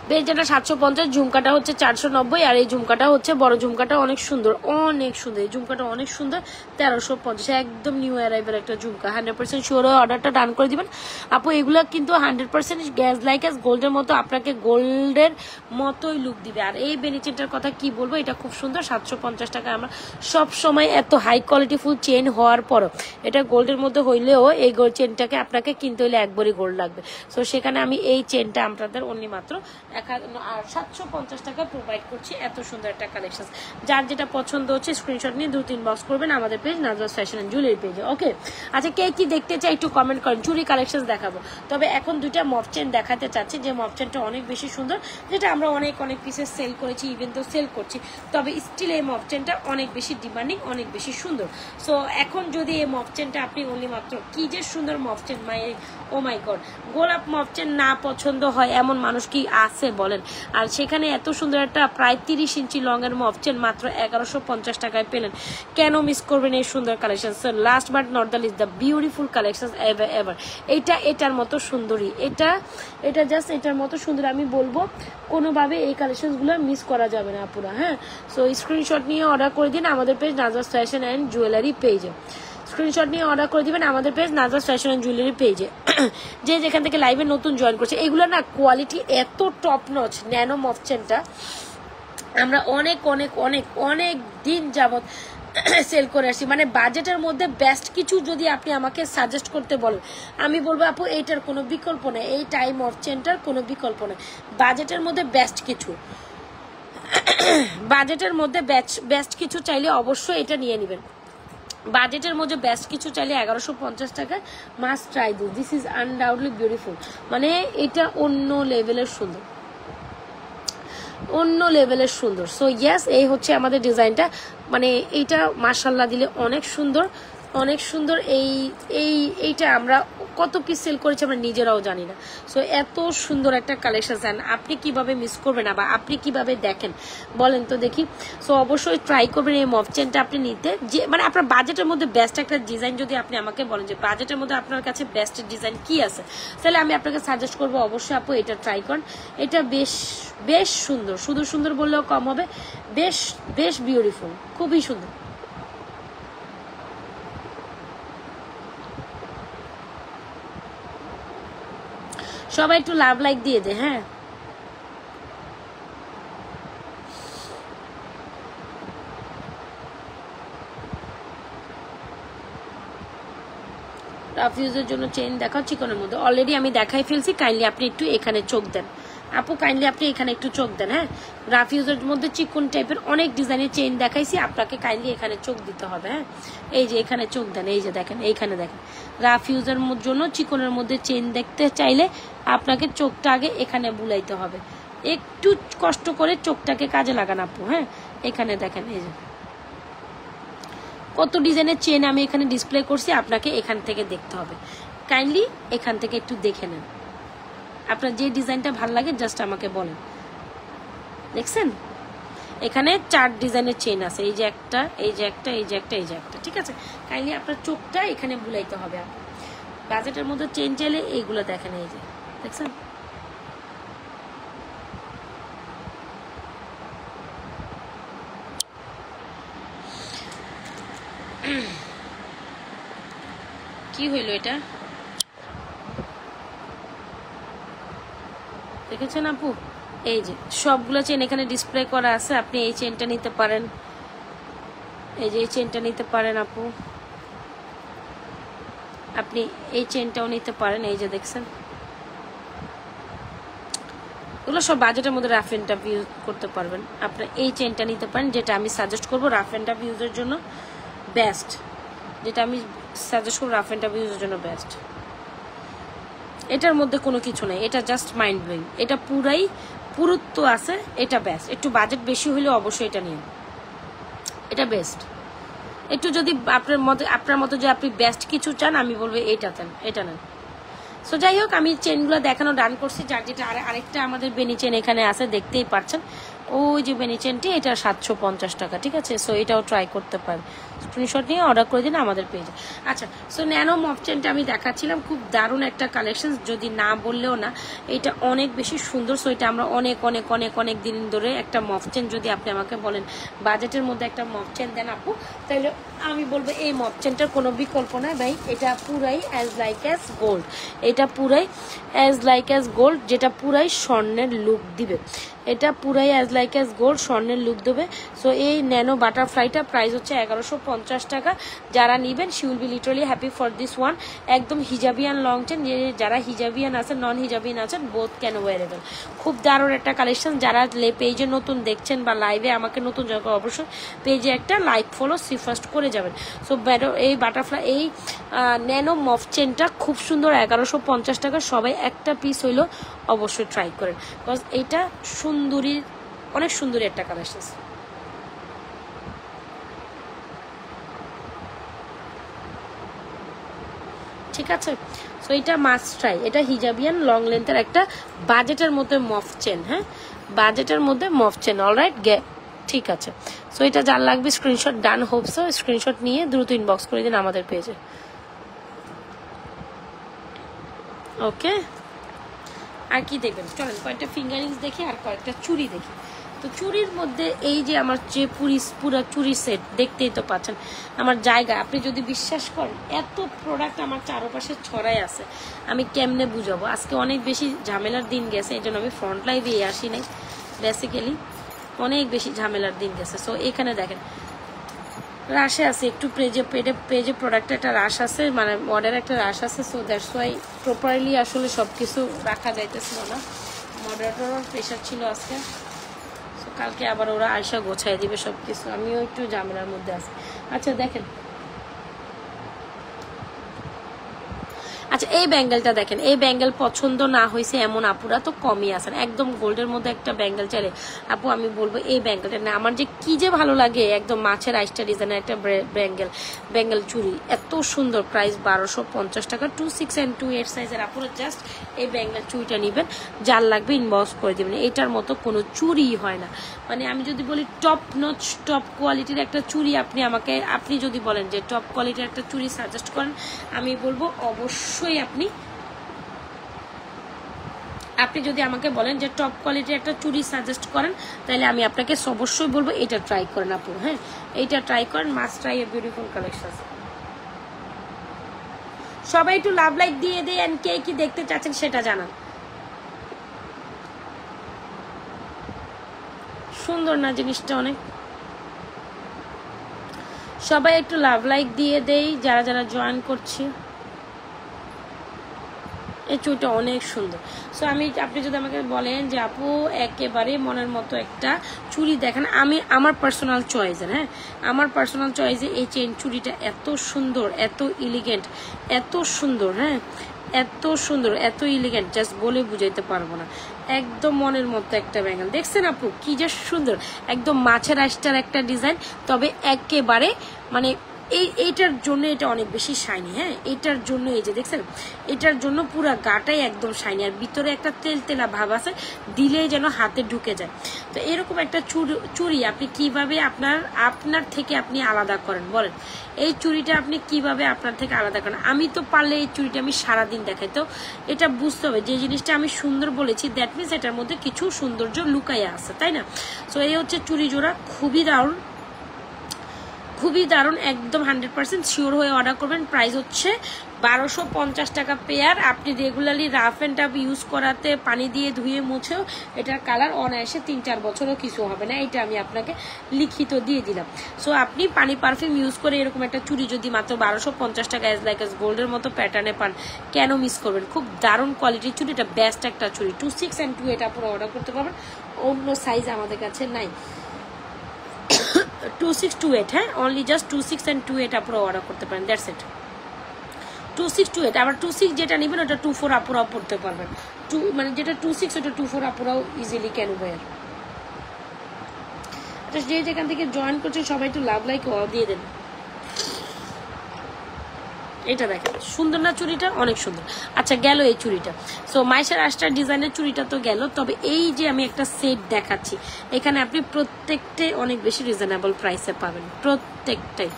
বেজটা 750, ঝুমকাটা হচ্ছে 490, আর এই ঝুমকাটা হচ্ছে বড় ঝুমকাটা অনেক সুন্দর, অনেক সুন্দর। এই ঝুমকাটা অনেক সুন্দর, 1350, একদম নিউ অ্যারাইভেল একটা ঝুমকা। 100% শিওর হয়ে অর্ডারটা ডান করে দিবেন আপু। এগুলো কিন্তু 100% গ্যাস লাইক অ্যাজ গোল্ডের মতো, আপনাকে গোল্ডের মতোই লুক দিবে। আর এই বেনি চেনটার কথা কি বলবো, এটা খুব সুন্দর, 750 টাকা। আমরা সব সময় এত হাই কোয়ালিটি ফুল চেন হওয়ার পরও এটা গোল্ডের মধ্যে হইলেও এই গোল্ড চেনটাকে আপনাকে কিনতে হলে একবারই গোল্ড লাগবে। সো সেখানে আমি এই চেনটা আপনাদের অনলি মাত্র 750 টাকা প্রোভাইড করছি। এত সুন্দর একটা কালেকশন, যার যেটা পছন্দ হচ্ছে স্ক্রিনশট নিয়ে দ্রুত ইনবক্স করবেন আমাদের page Nazwaz fashion and jewellery পেজে। ওকে, আচ্ছা কে কি দেখতে চাই একটু কমেন্ট করেন। চুরি কালেকশন দেখাবো, তবে এখন দুইটা মফ চেন দেখাতে চাচ্ছি, যে মফ চেনটা অনেক বেশি সুন্দর, যেটা আমরা অনেক পিসেস সেল করেছি, ইভেন তো সেল করছি, তবে স্টিল এই মফ চেনটা অনেক বেশি ডিমান্ডিং, অনেক বেশি সুন্দর। সো এখন যদি এই মফ চেনটা আপনি অনলি মাত্র, কি যে সুন্দর মফ চেন, ও মাই গড, গোলাপ মফ চেন না পছন্দ হয় এমন মানুষ কি আছে বলেন? আর সেখানে এত সুন্দর একটা প্রায় 30 ইঞ্চি লং এর মফ চেন মাত্র 1150 টাকায় পেলেন। কেন মিস করবেন এই সুন্দর collection? Last but not the least, the beautiful collection ever ever. এটার মতো সুন্দরী, এটা জাস্ট এটার মতো সুন্দর আমি বলবো, কোনোভাবে এই কালেকশনগুলো মিস করা যাবে না আপুরা। হ্যাঁ, সো স্ক্রিনশট নিয়ে অর্ডার করে দিন আমাদের page Nazwaz fashion and jewellery পেজে। স্ক্রিনশট নিয়ে অর্ডার করে দিবেন আমাদের page Nazwaz fashion and jewellery পেজে। যে যেখান থেকে লাইভে নতুন জয়েন করছে, এগুলো না কোয়ালিটি এত টপ নচ। ন্যানো মফ চেনটা আমরা অনেক দিন যাবত সেল করে আসছি, মানে বাজেটের মধ্যে বেস্ট কিছু যদি আপনি আমাকে সাজেস্ট করতে বলেন, আমি বলবো আপু এইটার কোনো বিকল্প নেই, এই টাইম অফ চেনটার কোনো বিকল্প নেই। বাজেটের মধ্যে বেস্ট কিছু, বাজেটের মধ্যে বেস্ট কিছু চাইলে অবশ্যই এটা নিয়ে নেবেন। বাজেটের মধ্যে বেস্ট কিছু চাইলে 1150 টাকা must try this. This is undoubtedly beautiful, মানে এটা অন্য লেভেলের সুন্দর, অন্য লেভেলের সুন্দর। সো ইয়েস, এই হচ্ছে আমাদের ডিজাইনটা, মানে এইটা মাশাল্লাহ দিলে অনেক সুন্দর, অনেক সুন্দর। এইটা আমরা কত পিস সেল করেছি আমরা নিজেরাও জানি না। সো এত সুন্দর একটা কালেকশন, আপনি কিভাবে মিস করবেন বা আপনি কিভাবে দেখেন বলেন তো দেখি। সো অবশ্যই ট্রাই করবেন এই মফ চেনটা আপনি নিতে, যে মানে আপনার বাজেটের মধ্যে বেস্ট একটা ডিজাইন যদি আপনি আমাকে বলেন যে বাজেটের মধ্যে আপনার কাছে বেস্ট ডিজাইন কি আছে, তাহলে আমি আপনাকে সাজেস্ট করবো অবশ্যই আপু এটা ট্রাই করেন। এটা বেশ সুন্দর, শুধু সুন্দর বললেও কম হবে, বেশ বিউটিফুল, খুবই সুন্দর। সবাই একটু লাভ লাইক দিয়ে দে। হ্যাঁ, রাফ ইউজের জন্য চেইন দেখাও চিকনের মধ্যে, অলরেডি আমি দেখাই ফেলছি। কাইন্ডলি আপনি একটু এখানে চোখ দেন আপু, কাইন্ডলি আপনি এখানে একটু চোখ দেন। হ্যাঁ, রাফ ইউজের মধ্যে চিকন টাইপের অনেক ডিজাইনের চেইন দেখাইছি, আপনাকে কাইন্ডলি এখানে চোখ দিতে হবে। হ্যাঁ, এই যে এখানে চোখ দেন, এই যে দেখেন, এইখানে দেখেন। রাফ ইউজের জন্য চিকনের মধ্যে চেইন দেখতে চাইলে আপনাকে চোখটা আগে এখানে বুলাইতে হবে, একটু কষ্ট করে চোখটাকে কাজে লাগান আপু। হ্যাঁ, এখানে দেখেন, এই যে কত ডিজাইনের চেন আমি এখানে ডিসপ্লে করছি, আপনাকে এখান থেকে দেখতে হবে। কাইন্ডলি এখান থেকে একটু দেখে নেন, আপনার যে ডিজাইনটা ভালো লাগে জাস্ট আমাকে বলেন। দেখছেন এখানে 4 ডিজাইনের চেন আছে, এই যে একটা, এই যে একটা, এই যে একটা, এই যে একটা। ঠিক আছে, কাইন্ডলি আপনার চোখটা এখানে বুলাইতে হবে। আপনার বাজেটের মধ্যে চেন চাইলে এইগুলো দেখেন, এই যে দেখছেন। কি হইল এটা? দেখেছেন আপু? এই যে সবগুলো চেন এখানে ডিসপ্লে করা আছে, আপনি এই চেনটা নিতে পারেন, এই যে এই চেনটা নিতে পারেন আপু, আপনি এই চেনটাও নিতে পারেন। এই যে দেখছেন, এগুলো সব বাজেটের মধ্যে রাফ এন্ড টাফ ইউজ করতে পারবেন। আপনার এই চেনটা নিতে পারেন, যেটা আমি সাজেস্ট করবো রাফ এন্ড টাফ ইউজের জন্য বেস্ট, যেটা আমি সাজেস্ট করবো রাফ এন্ড টাফ ইউজের জন্য বেস্ট। এটার মধ্যে কোনো কিছু নেই, এটা জাস্ট মাইন্ড ব্লোয়িং, এটা পুরাই পুরুত্ব আছে, এটা বেস্ট। একটু বাজেট বেশি হলে অবশ্যই এটা নিন, এটা বেস্ট। একটু যদি আপনার মতো যে আপনি বেস্ট কিছু চান, আমি বলবো এইটা চান, এটা নেন। সো যাই হোক, আমি চেনগুলো দেখানো ডান করছি। যার যেটা আরেকটা আমাদের বেনি চেন এখানে আছে, দেখতেই পাচ্ছেন, ওই যে বেনি চেনটি, এটা 750 টাকা, ঠিক আছে। সো এটাও ট্রাই করতে পারেন, স্ক্রিনশট নিয়ে অর্ডার করে দিন আমাদের পেজে। আচ্ছা, সো ন্যানো মফ চেনটা আমি দেখাচ্ছিলাম, খুব দারুণ একটা কালেকশন, যদি না বললেও না, এটা অনেক বেশি সুন্দর। সো এটা আমরা অনেক অনেক অনেক অনেক দিন ধরে একটা মফ চেন, যদি আপনি আমাকে বলেন বাজেটের মধ্যে একটা মফ চেন দেন আপু, তাহলে আমি বলবো এই মফ চেনটার কোনো বিকল্প নয় ভাই। এটা পুরাই অ্যাজ লাইক অ্যাজ গোল্ড, এটা পুরাই অ্যাজ লাইক অ্যাজ গোল্ড, যেটা পুরাই স্বর্ণের লুক দিবে, এটা পুরাই অ্যাজ লাইক অ্যাজ গোল্ড স্বর্ণের লুক দেবে। সো এই ন্যানো বাটারফ্লাইটা প্রাইস হচ্ছে 1150 টাকা। যারা নেবেন she will be literally happy for this one. একদম হিজাবিয়ান লং চেন, যারা হিজাবিয়ান আছেন, নন হিজাবিয়ান আছেন, বোথ ক্যান ওয়ারেবল। খুব দারুণ একটা কালেকশন। যারা পেজে নতুন দেখছেন বা লাইভে আমাকে নতুন জায়গা, অবশ্যই পেজে একটা লাইক ফলো সি ফার্স্ট করে যাবেন। সো এই বাটারফ্লাই, এই ন্যানো মফ চেনটা খুব সুন্দর, 1150 টাকা। সবাই একটা পিস হইলো অবশ্যই ট্রাই করেন, বিকজ এইটা সুন্দরী, অনেক সুন্দরী একটা কালেকশন। ঠিক আছে, সো এটা মাস্ট ট্রাই। এটা হিজাবিয়ান লং লেন্থের একটা বাজেটের মধ্যে মফ চেন, হ্যাঁ, বাজেটের মধ্যে মফ চেন। অলরাইট, ঠিক আছে। সো এটা যার লাগবে স্ক্রিনশট ডান হোপসো, স্ক্রিনশট নিয়ে দ্রুত ইনবক্স করে দিন আমাদের পেজে। ওকে, আর কি দেখবেন, চলেন কয়েকটা ফিঙ্গারিংস দেখি আর কয়েকটা চুড়ি দেখি। তো চুড়ির মধ্যে এই যে আমার যে পুরা চুড়ি সেট দেখতেই তো পাচ্ছেন আমার জায়গা। আপনি যদি বিশ্বাস করেন, এত প্রোডাক্ট আমার চারপাশে ছড়াই আছে, আমি কেমনে বুঝাবো। আজকে অনেক বেশি ঝামেলার দিন গেছে, এই জন্য আমি ফ্রন্ট লাইভে আসি নাই, বেসিক্যালি অনেক বেশি ঝামেলার দিন গেছে। সো এখানে দেখেন রাশে আছে, একটু পেজে প্রোডাক্টে একটা রাশ আছে, মানে অর্ডারে একটা রাশ আছে। সো দ্যাটস ওয়াই প্রপারলি আসলে সব কিছু রাখা যাইতেছিল না, মডারেটরও প্রেশার ছিল আজকে। সো কালকে আবার ওরা আয়সা গোছাই দিবে সব কিছু, আমিও একটু ঝামেলার মধ্যে আছি। আচ্ছা দেখেন, আচ্ছা এই ব্যাঙ্গেলটা দেখেন, এই ব্যাঙ্গেল পছন্দ না হয়েছে এমন আপুরা তো কমই আছেন। একদম গোল্ডের মধ্যে একটা ব্যাঙ্গেল চাইলে আপু আমি বলবো এই ব্যাঙ্গেলটা না, আমার যে কি যে ভালো লাগে, একদম মাছের আইসটা ডিজাইনের একটা ব্যাঙ্গেল চুড়ি, এত সুন্দর। প্রাইস 1250 টাকা। 26 and 28 সাইজের আপুরা জাস্ট এই ব্যাঙ্গেল চুড়িটা নেবেন, যার লাগবে ইনবক্স করে দেবেন। এটার মতো কোনো চুড়ি হয় না, মানে আমি যদি বলি টপ নচ টপ কোয়ালিটির একটা চুড়ি, আপনি যদি বলেন যে টপ কোয়ালিটির একটা চুড়ি সাজেস্ট করেন, আমি বলবো অবশ্যই আপনি যদি আমাকে বলেন যে টপ কোয়ালিটির একটা চুড়ি সাজেস্ট করেন, তাহলে আমি আপনাকে অবশ্যই বলবো এটা ট্রাই করেন আপু। হ্যাঁ, এইটা ট্রাই করেন, must try a beautiful collection. সবাই একটু লাভ লাইক দিয়ে দেন, কে কি দেখতে চাচ্ছেন সেটা জানান। সুন্দর না জিনিসটা অনেক, সবাই একটু লাভ লাইক দিয়ে দেই যারা যারা জয়েন করছি। এই চুড়িটা অনেক সুন্দর। সো আপনি যদি আমাকে বলেন যে আপু একেবারে মনের মতো একটা চুড়ি দেখেন, আমার পার্সোনাল চয়েসের, হ্যাঁ আমার পার্সোনাল চয়েসে এই চেন চুড়িটা এত সুন্দর, এত ইলিগেন্ট, এত সুন্দর, হ্যাঁ এত সুন্দর, এত ইলিগেন্ট, জাস্ট বলে বুঝাইতে পারবো না। একদম মনের মতো একটা ব্যাঙ্গেল দেখছেন আপু, কি যে সুন্দর, একদম মাছের আইসটার একটা ডিজাইন, তবে একেবারে মানে এইটার জন্য এটা অনেক বেশি শাইনি। হ্যাঁ, এটার জন্য এই যে দেখছেন, এটার জন্য পুরো গাটাই একদম শাইনি, আর ভিতরে একটা তেলতেলা ভাব আছে, দিলেই যেন হাতে ঢুকে যায়। তো এরকম একটা চুড়ি আপনি কিভাবে আপনার থেকে আপনি আলাদা করেন বলেন? এই চুড়িটা আপনি কিভাবে আপনার থেকে আলাদা করেন? আমি তো পারলে এই চুড়িটা আমি সারাদিন দেখাই। তো এটা বুঝতে হবে, যে জিনিসটা আমি সুন্দর বলেছি দ্যাট মিনস এটার মধ্যে কিছু সৌন্দর্য লুকাইয়া আছে, তাই না? সো এই হচ্ছে চুড়ি জোড়া, খুবই দারুণ। খুবই দারুণ, একদম 100% শিওর হয়ে অর্ডার করবেন। প্রাইস হচ্ছে 1250 টাকা পেয়ার। আপনি regularly rough and tough use করাতে পানি দিয়ে ধুয়ে মুছেও এটার কালার অনায়াসে 3-4 বছরও কিছু হবে না, এটা আমি আপনাকে লিখিত দিয়ে দিলাম। সো আপনি পানি পারফিউম ইউজ করে এরকম একটা চুড়ি যদি মাত্র 1250 টাকা অ্যাজ লাইক অ্যাজ গোল্ডের মতো প্যাটার্নে পান, কেন মিস করবেন? খুব দারুণ কোয়ালিটির চুড়ি, এটা বেস্ট একটা চুড়ি। 26 and 28 আপনারা অর্ডার করতে পারবেন, অন্য সাইজ আমাদের কাছে নাই। 26, 28, হ্যাঁ, অনলি জাস্ট 26 and 28 আপনারা অর্ডার করতে পারেন, দ্যাটস ইট। 26, 28, আবার 26 যেটা নেবেন ওটা 24 আপুরাও পড়তে পারবেন। মানে যেটা 26 ওটা 24 আপুরাও ইজিলি ক্যান ওয়্যার। আচ্ছা, যে যেখান থেকে জয়েন করছে সবাই একটু লাভ লাইক দিয়ে দেন। এটা দেখেন সুন্দর না চুড়িটা? অনেক সুন্দর। আচ্ছা, গেল এই চুড়িটা। সো মাইশার আস্টার ডিজাইনের চুড়িটা তো গেল, তবে এই যে আমি একটা সেট দেখাচ্ছি, এখানে আপনি প্রত্যেকটাই অনেক বেশি রিজনেবল প্রাইসে পাবেন, প্রত্যেকটাই।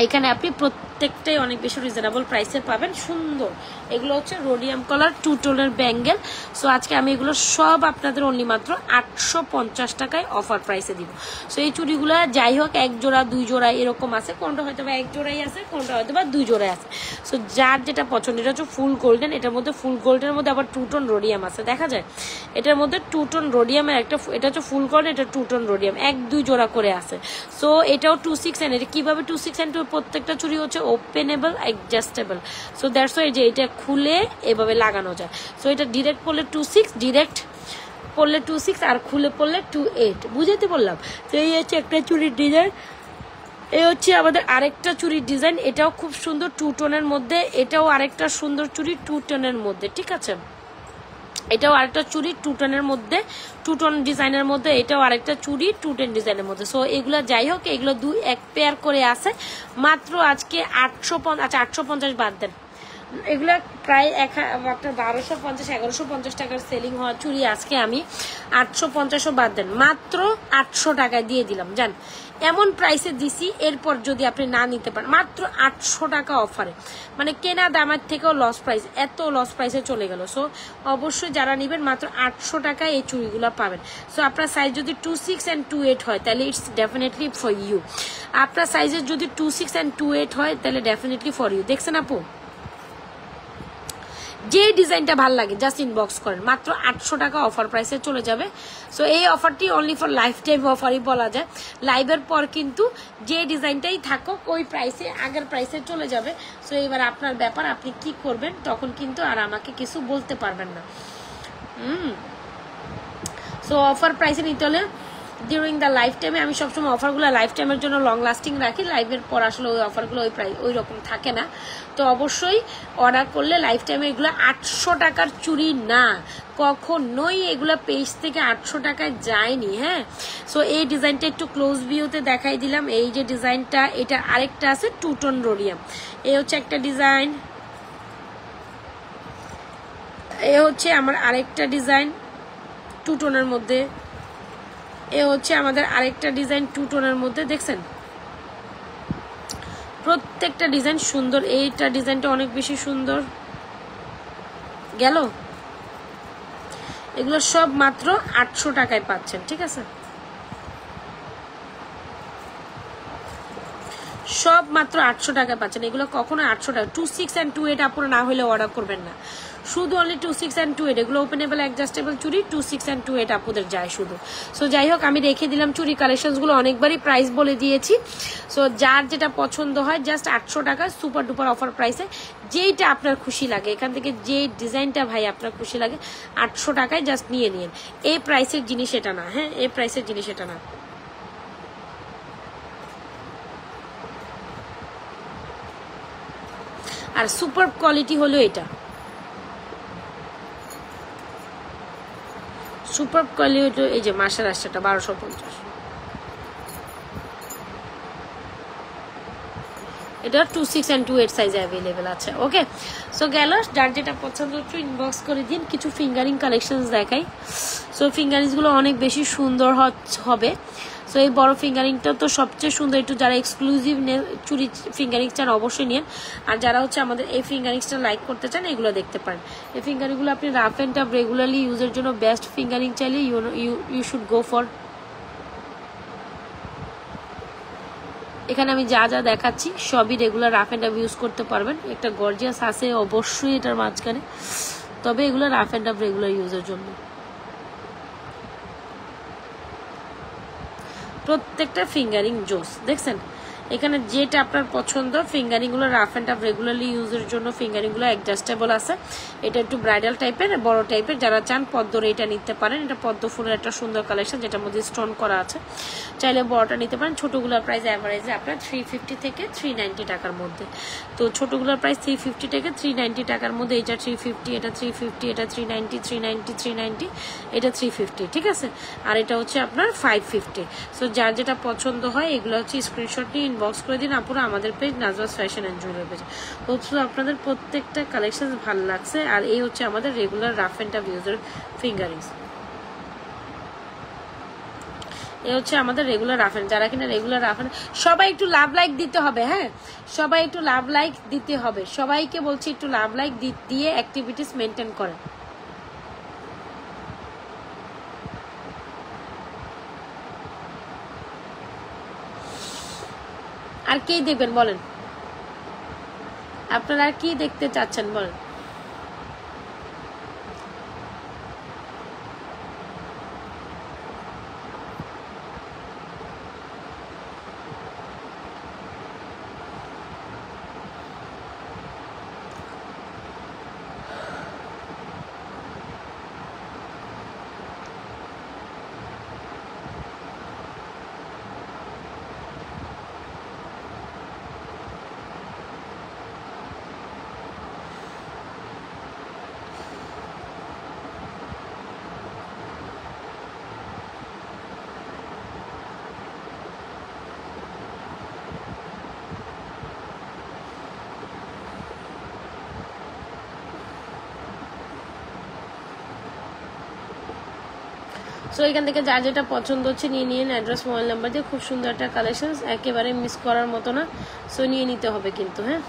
এখানে আপনি প্রত্যেকটাই অনেক বেশি রিজনেবল প্রাইসে পাবেন, সুন্দর। এগুলো হচ্ছে রোডিয়াম কালার 2 টোনের ব্যাঙ্গেল। সো আজকে আমি এগুলো সব আপনাদের অনলি মাত্র 850 টাকায় অফার প্রাইসে দিব। সো এই চুড়িগুলো যাই হোক 1 জোড়া 2 জোড়া এরকম আছে, কোনটা হয়তো বা 1 জোড়াই আছে, কোনটা হয়তো বা 2 জোড়াই আছে। সো যার যেটা পছন্দ, এটা হচ্ছে ফুল গোল্ডেন, এটার মধ্যে ফুল গোল্ডেনের মধ্যে আবার 2 টোন রোডিয়াম আছে, দেখা যায় এটার মধ্যে 2 টোন রোডিয়ামের একটা, এটা হচ্ছে ফুল গোল্ড, এটা 2 টোন রোডিয়াম, 1-2 জোড়া করে আছে। সো এটাও 26 and এটা কিভাবে 26 and 2 প্রত্যেকটা চুড়ি হচ্ছে openable, adjustable. So that's why যে এটা খুলে এভাবে লাগানো যায়। সো এটা ডিরেক্ট পড়লে 26, ডিরেক্ট পড়লে 26 আর খুলে পড়লে 28, বুঝাতে বললাম। তো এই হচ্ছে একটা চুড়ির ডিজাইন। এই হচ্ছে আমাদের আরেকটা চুড়ির ডিজাইন, এটাও খুব সুন্দর 2 টোনের মধ্যে, এটাও আরেকটা সুন্দর চুড়ি 2 টোনের মধ্যে, ঠিক আছে। এটাও আরেকটা চুড়ি 2 টোনের মধ্যে, 2 টোন ডিজাইনের মধ্যে, এটাও আরেকটা চুড়ি 2 টোন ডিজাইনের মধ্যে। সো এগুলো যাই হোক, এগুলো 1 পেয়ার করে আছে মাত্র আজকে 850। আচ্ছা, 850 বাদ দেন, এগুলা প্রায় আপনার 1250 1150 টাকার সেলিং হওয়া চুড়ি আজকে আমি 850ও বাদ দেন, মাত্র 800 টাকায় দিয়ে দিলাম। জান এমন প্রাইসে দিছি, এরপর যদি আপনি না নিতে পারেন, মাত্র 800 টাকা অফারে, মানে কেনা দামের থেকেও লস প্রাইস, এত লস প্রাইসে চলে গেল। সো অবশ্যই যারা নেবেন মাত্র 800 টাকায় এই চুড়িগুলো পাবেন। সো আপনার সাইজ যদি 26 and 28 হয় তাহলে ইটস ডেফিনেটলি ফর ইউ। আপনার সাইজের যদি 26 and 28 হয় তাহলে ডেফিনেটলি ফর ইউ। দেখছেন আপু, যে ডিজাইনটা ভালো লাগে জাস্ট ইনবক্স করেন, মাত্র 800 টাকা অফার প্রাইসে চলে যাবে। সো এই অফারটি অনলি ফর লাইফ টাইম অফারই বলা যায়। লাইভের পর কিন্তু যে ডিজাইনটাই থাকুক ওই প্রাইসে, আগের প্রাইসে চলে যাবে। সো এবার আপনার ব্যাপার, আপনি কি করবেন, তখন কিন্তু আর আমাকে কিছু বলতে পারবেন না। সো অফার প্রাইসে নিতে হলে ডিউরিং দ্য লাইফ টাইমে, আমি সবসময় অফারগুলো লাইফ টাইমের জন্য লং লাস্টিং রাখি, লাইভের পর আসলে ওই অফারগুলো ওই প্রাইস ওই রকম থাকে না। তো অবশ্যই অর্ডার করলে লাইফ টাইমে এগুলো 800 টাকার চুড়ি না, কখনোই এগুলো পেজ থেকে 800 টাকায় যায়নি। হ্যাঁ, সো এই ডিজাইনটা একটু ক্লোজ ভিউতে দেখাই দিলাম। এই যে ডিজাইনটা, এটা আরেকটা আছে 2 টোন রোডিয়াম, এই হচ্ছে একটা ডিজাইন, এ হচ্ছে আমার আরেকটা ডিজাইন 2 টোনের মধ্যে, এ হচ্ছে আমাদের আরেকটা ডিজাইন 2 টোনের মধ্যে। দেখছেন প্রত্যেকটা ডিজাইন সুন্দর, এইটা ডিজাইনটা অনেক বেশি সুন্দর। গেল, এগুলো সব মাত্র 800 টাকায় পাচ্ছেন, ঠিক আছে, সব মাত্র 800 টাকায় পাচ্ছেন। এগুলো কখনো 800 টাকা। 26 and 28 আপনারা না হলে অর্ডার করবেন না, শুধু অনলি 26 and 28। এগুলো ওপেনেবল অ্যাডজাস্টেবল চুড়ি 26 and 28 আপনাদের যায় শুধু। সো যাই হোক, আমি রেখে দিলাম চুড়ি কালেকশনসগুলো, অনেকবারই প্রাইস বলে দিয়েছি। সো যার যেটা পছন্দ হয় জাস্ট 800 টাকা সুপার ডুপার অফার প্রাইসে, যেইটা আপনার খুশি লাগে, এখান থেকে যে ডিজাইনটা ভাই আপনার খুশি লাগে 800 টাকায় জাস্ট নিয়ে নিন। এই প্রাইসের জিনিস এটা না, হ্যাঁ, এই প্রাইসের জিনিস এটা না। আর সুপার কোয়ালিটি হলো এটা, সুপার কোয়ালিটি। এই যে মাসের রাস্তাটা 1250, এটা 26 and 28 সাইজে অ্যাভেলেবেল আছে। ওকে, সো গেল, যার যেটা পছন্দ হচ্ছে ইনবক্স করে দিন। কিছু ফিঙ্গারিং কালেকশনস দেখাই। সো ফিঙ্গারিংসগুলো অনেক বেশি সুন্দর হবে। সো এই বড় ফিঙ্গারিংটা তো সবচেয়ে সুন্দর, একটু যারা এক্সক্লুসিভ চুরি ফিঙ্গারিংস চান অবশ্যই নিন। আর যারা হচ্ছে আমাদের এই ফিঙ্গারিংসটা লাইক করতে চান এগুলো দেখতে পারেন। এই ফিঙ্গারিংগুলো আপনি রাফ অ্যান্ড টাফ রেগুলারলি ইউজের জন্য বেস্ট ফিঙ্গারিং চাইলে ইউ শুড গো ফর এখানে আমি যা যা দেখাচ্ছি সবই regular rough and tough use করতে পারবেন। একটা গর্জিয়াস আছে অবশ্যই এটার মাঝখানে, তবে এগুলো রাফ অ্যান্ড টাফ রেগুলার ইউজের জন্য। প্রত্যেকটা ফিঙ্গারিং জোস দেখছেন। এখানে যেটা আপনার পছন্দ, ফিঙ্গারিংগুলো রাফ অ্যান্ড টাফ রেগুলারলি ইউজের জন্য ফিঙ্গারিংগুলো অ্যাডজাস্টেবল আছে। এটা একটু ব্রাইডাল টাইপের, বড় টাইপের, যারা চান পদ্মর এটা নিতে পারেন। এটা পদ্ম ফুলের একটা সুন্দর কালেকশন যেটার মধ্যে স্টোন করা আছে, চাইলে বড়টা নিতে পারেন। ছোটোগুলোর প্রাইস অ্যাভারেজে আপনার 350 থেকে 390 টাকার মধ্যে। তো ছোটোগুলোর প্রাইস 350 থেকে 390 টাকার মধ্যে। এটা 350, এটা 350, এটা 390, 390, 390, এটা 350, ঠিক আছে। আর এটা হচ্ছে আপনার 550। সো যার যেটা পছন্দ হয় এগুলো হচ্ছে স্ক্রিনশট নিয়ে ইনবক্স করে দিন আপুরা আমাদের page Nazwaz fashion and jewellery পেজে। হোপসো আপনাদের প্রত্যেকটা কালেকশন ভালো লাগছে। আর এই হচ্ছে আমাদের রেগুলার রাফ অ্যান্ড টাফ ইউজের ফিঙ্গারিংস। এই হচ্ছে আমাদের রেগুলার রাফ অ্যান্ড, যারা কিনা রেগুলার রাফ অ্যান্ড, সবাই একটু লাভ লাইক দিতে হবে। হ্যাঁ, সবাই একটু লাভ লাইক দিতে হবে। সবাইকে বলছি একটু লাভ লাইক দিয়ে অ্যাক্টিভিটিস মেনটেন করেন। আর কি দেখবেন বলেন, আপনারা আর কি দেখতে চাচ্ছেন বলেন। সো এখান থেকে যার যেটা পছন্দ হচ্ছে নিয়ে নিন, অ্যাড্রেস মোবাইল নাম্বার দিয়ে। খুব সুন্দর একটা কালেকশন, একেবারে মিস করার মতো না। সো নিয়ে নিতে হবে কিন্তু। হ্যাঁ,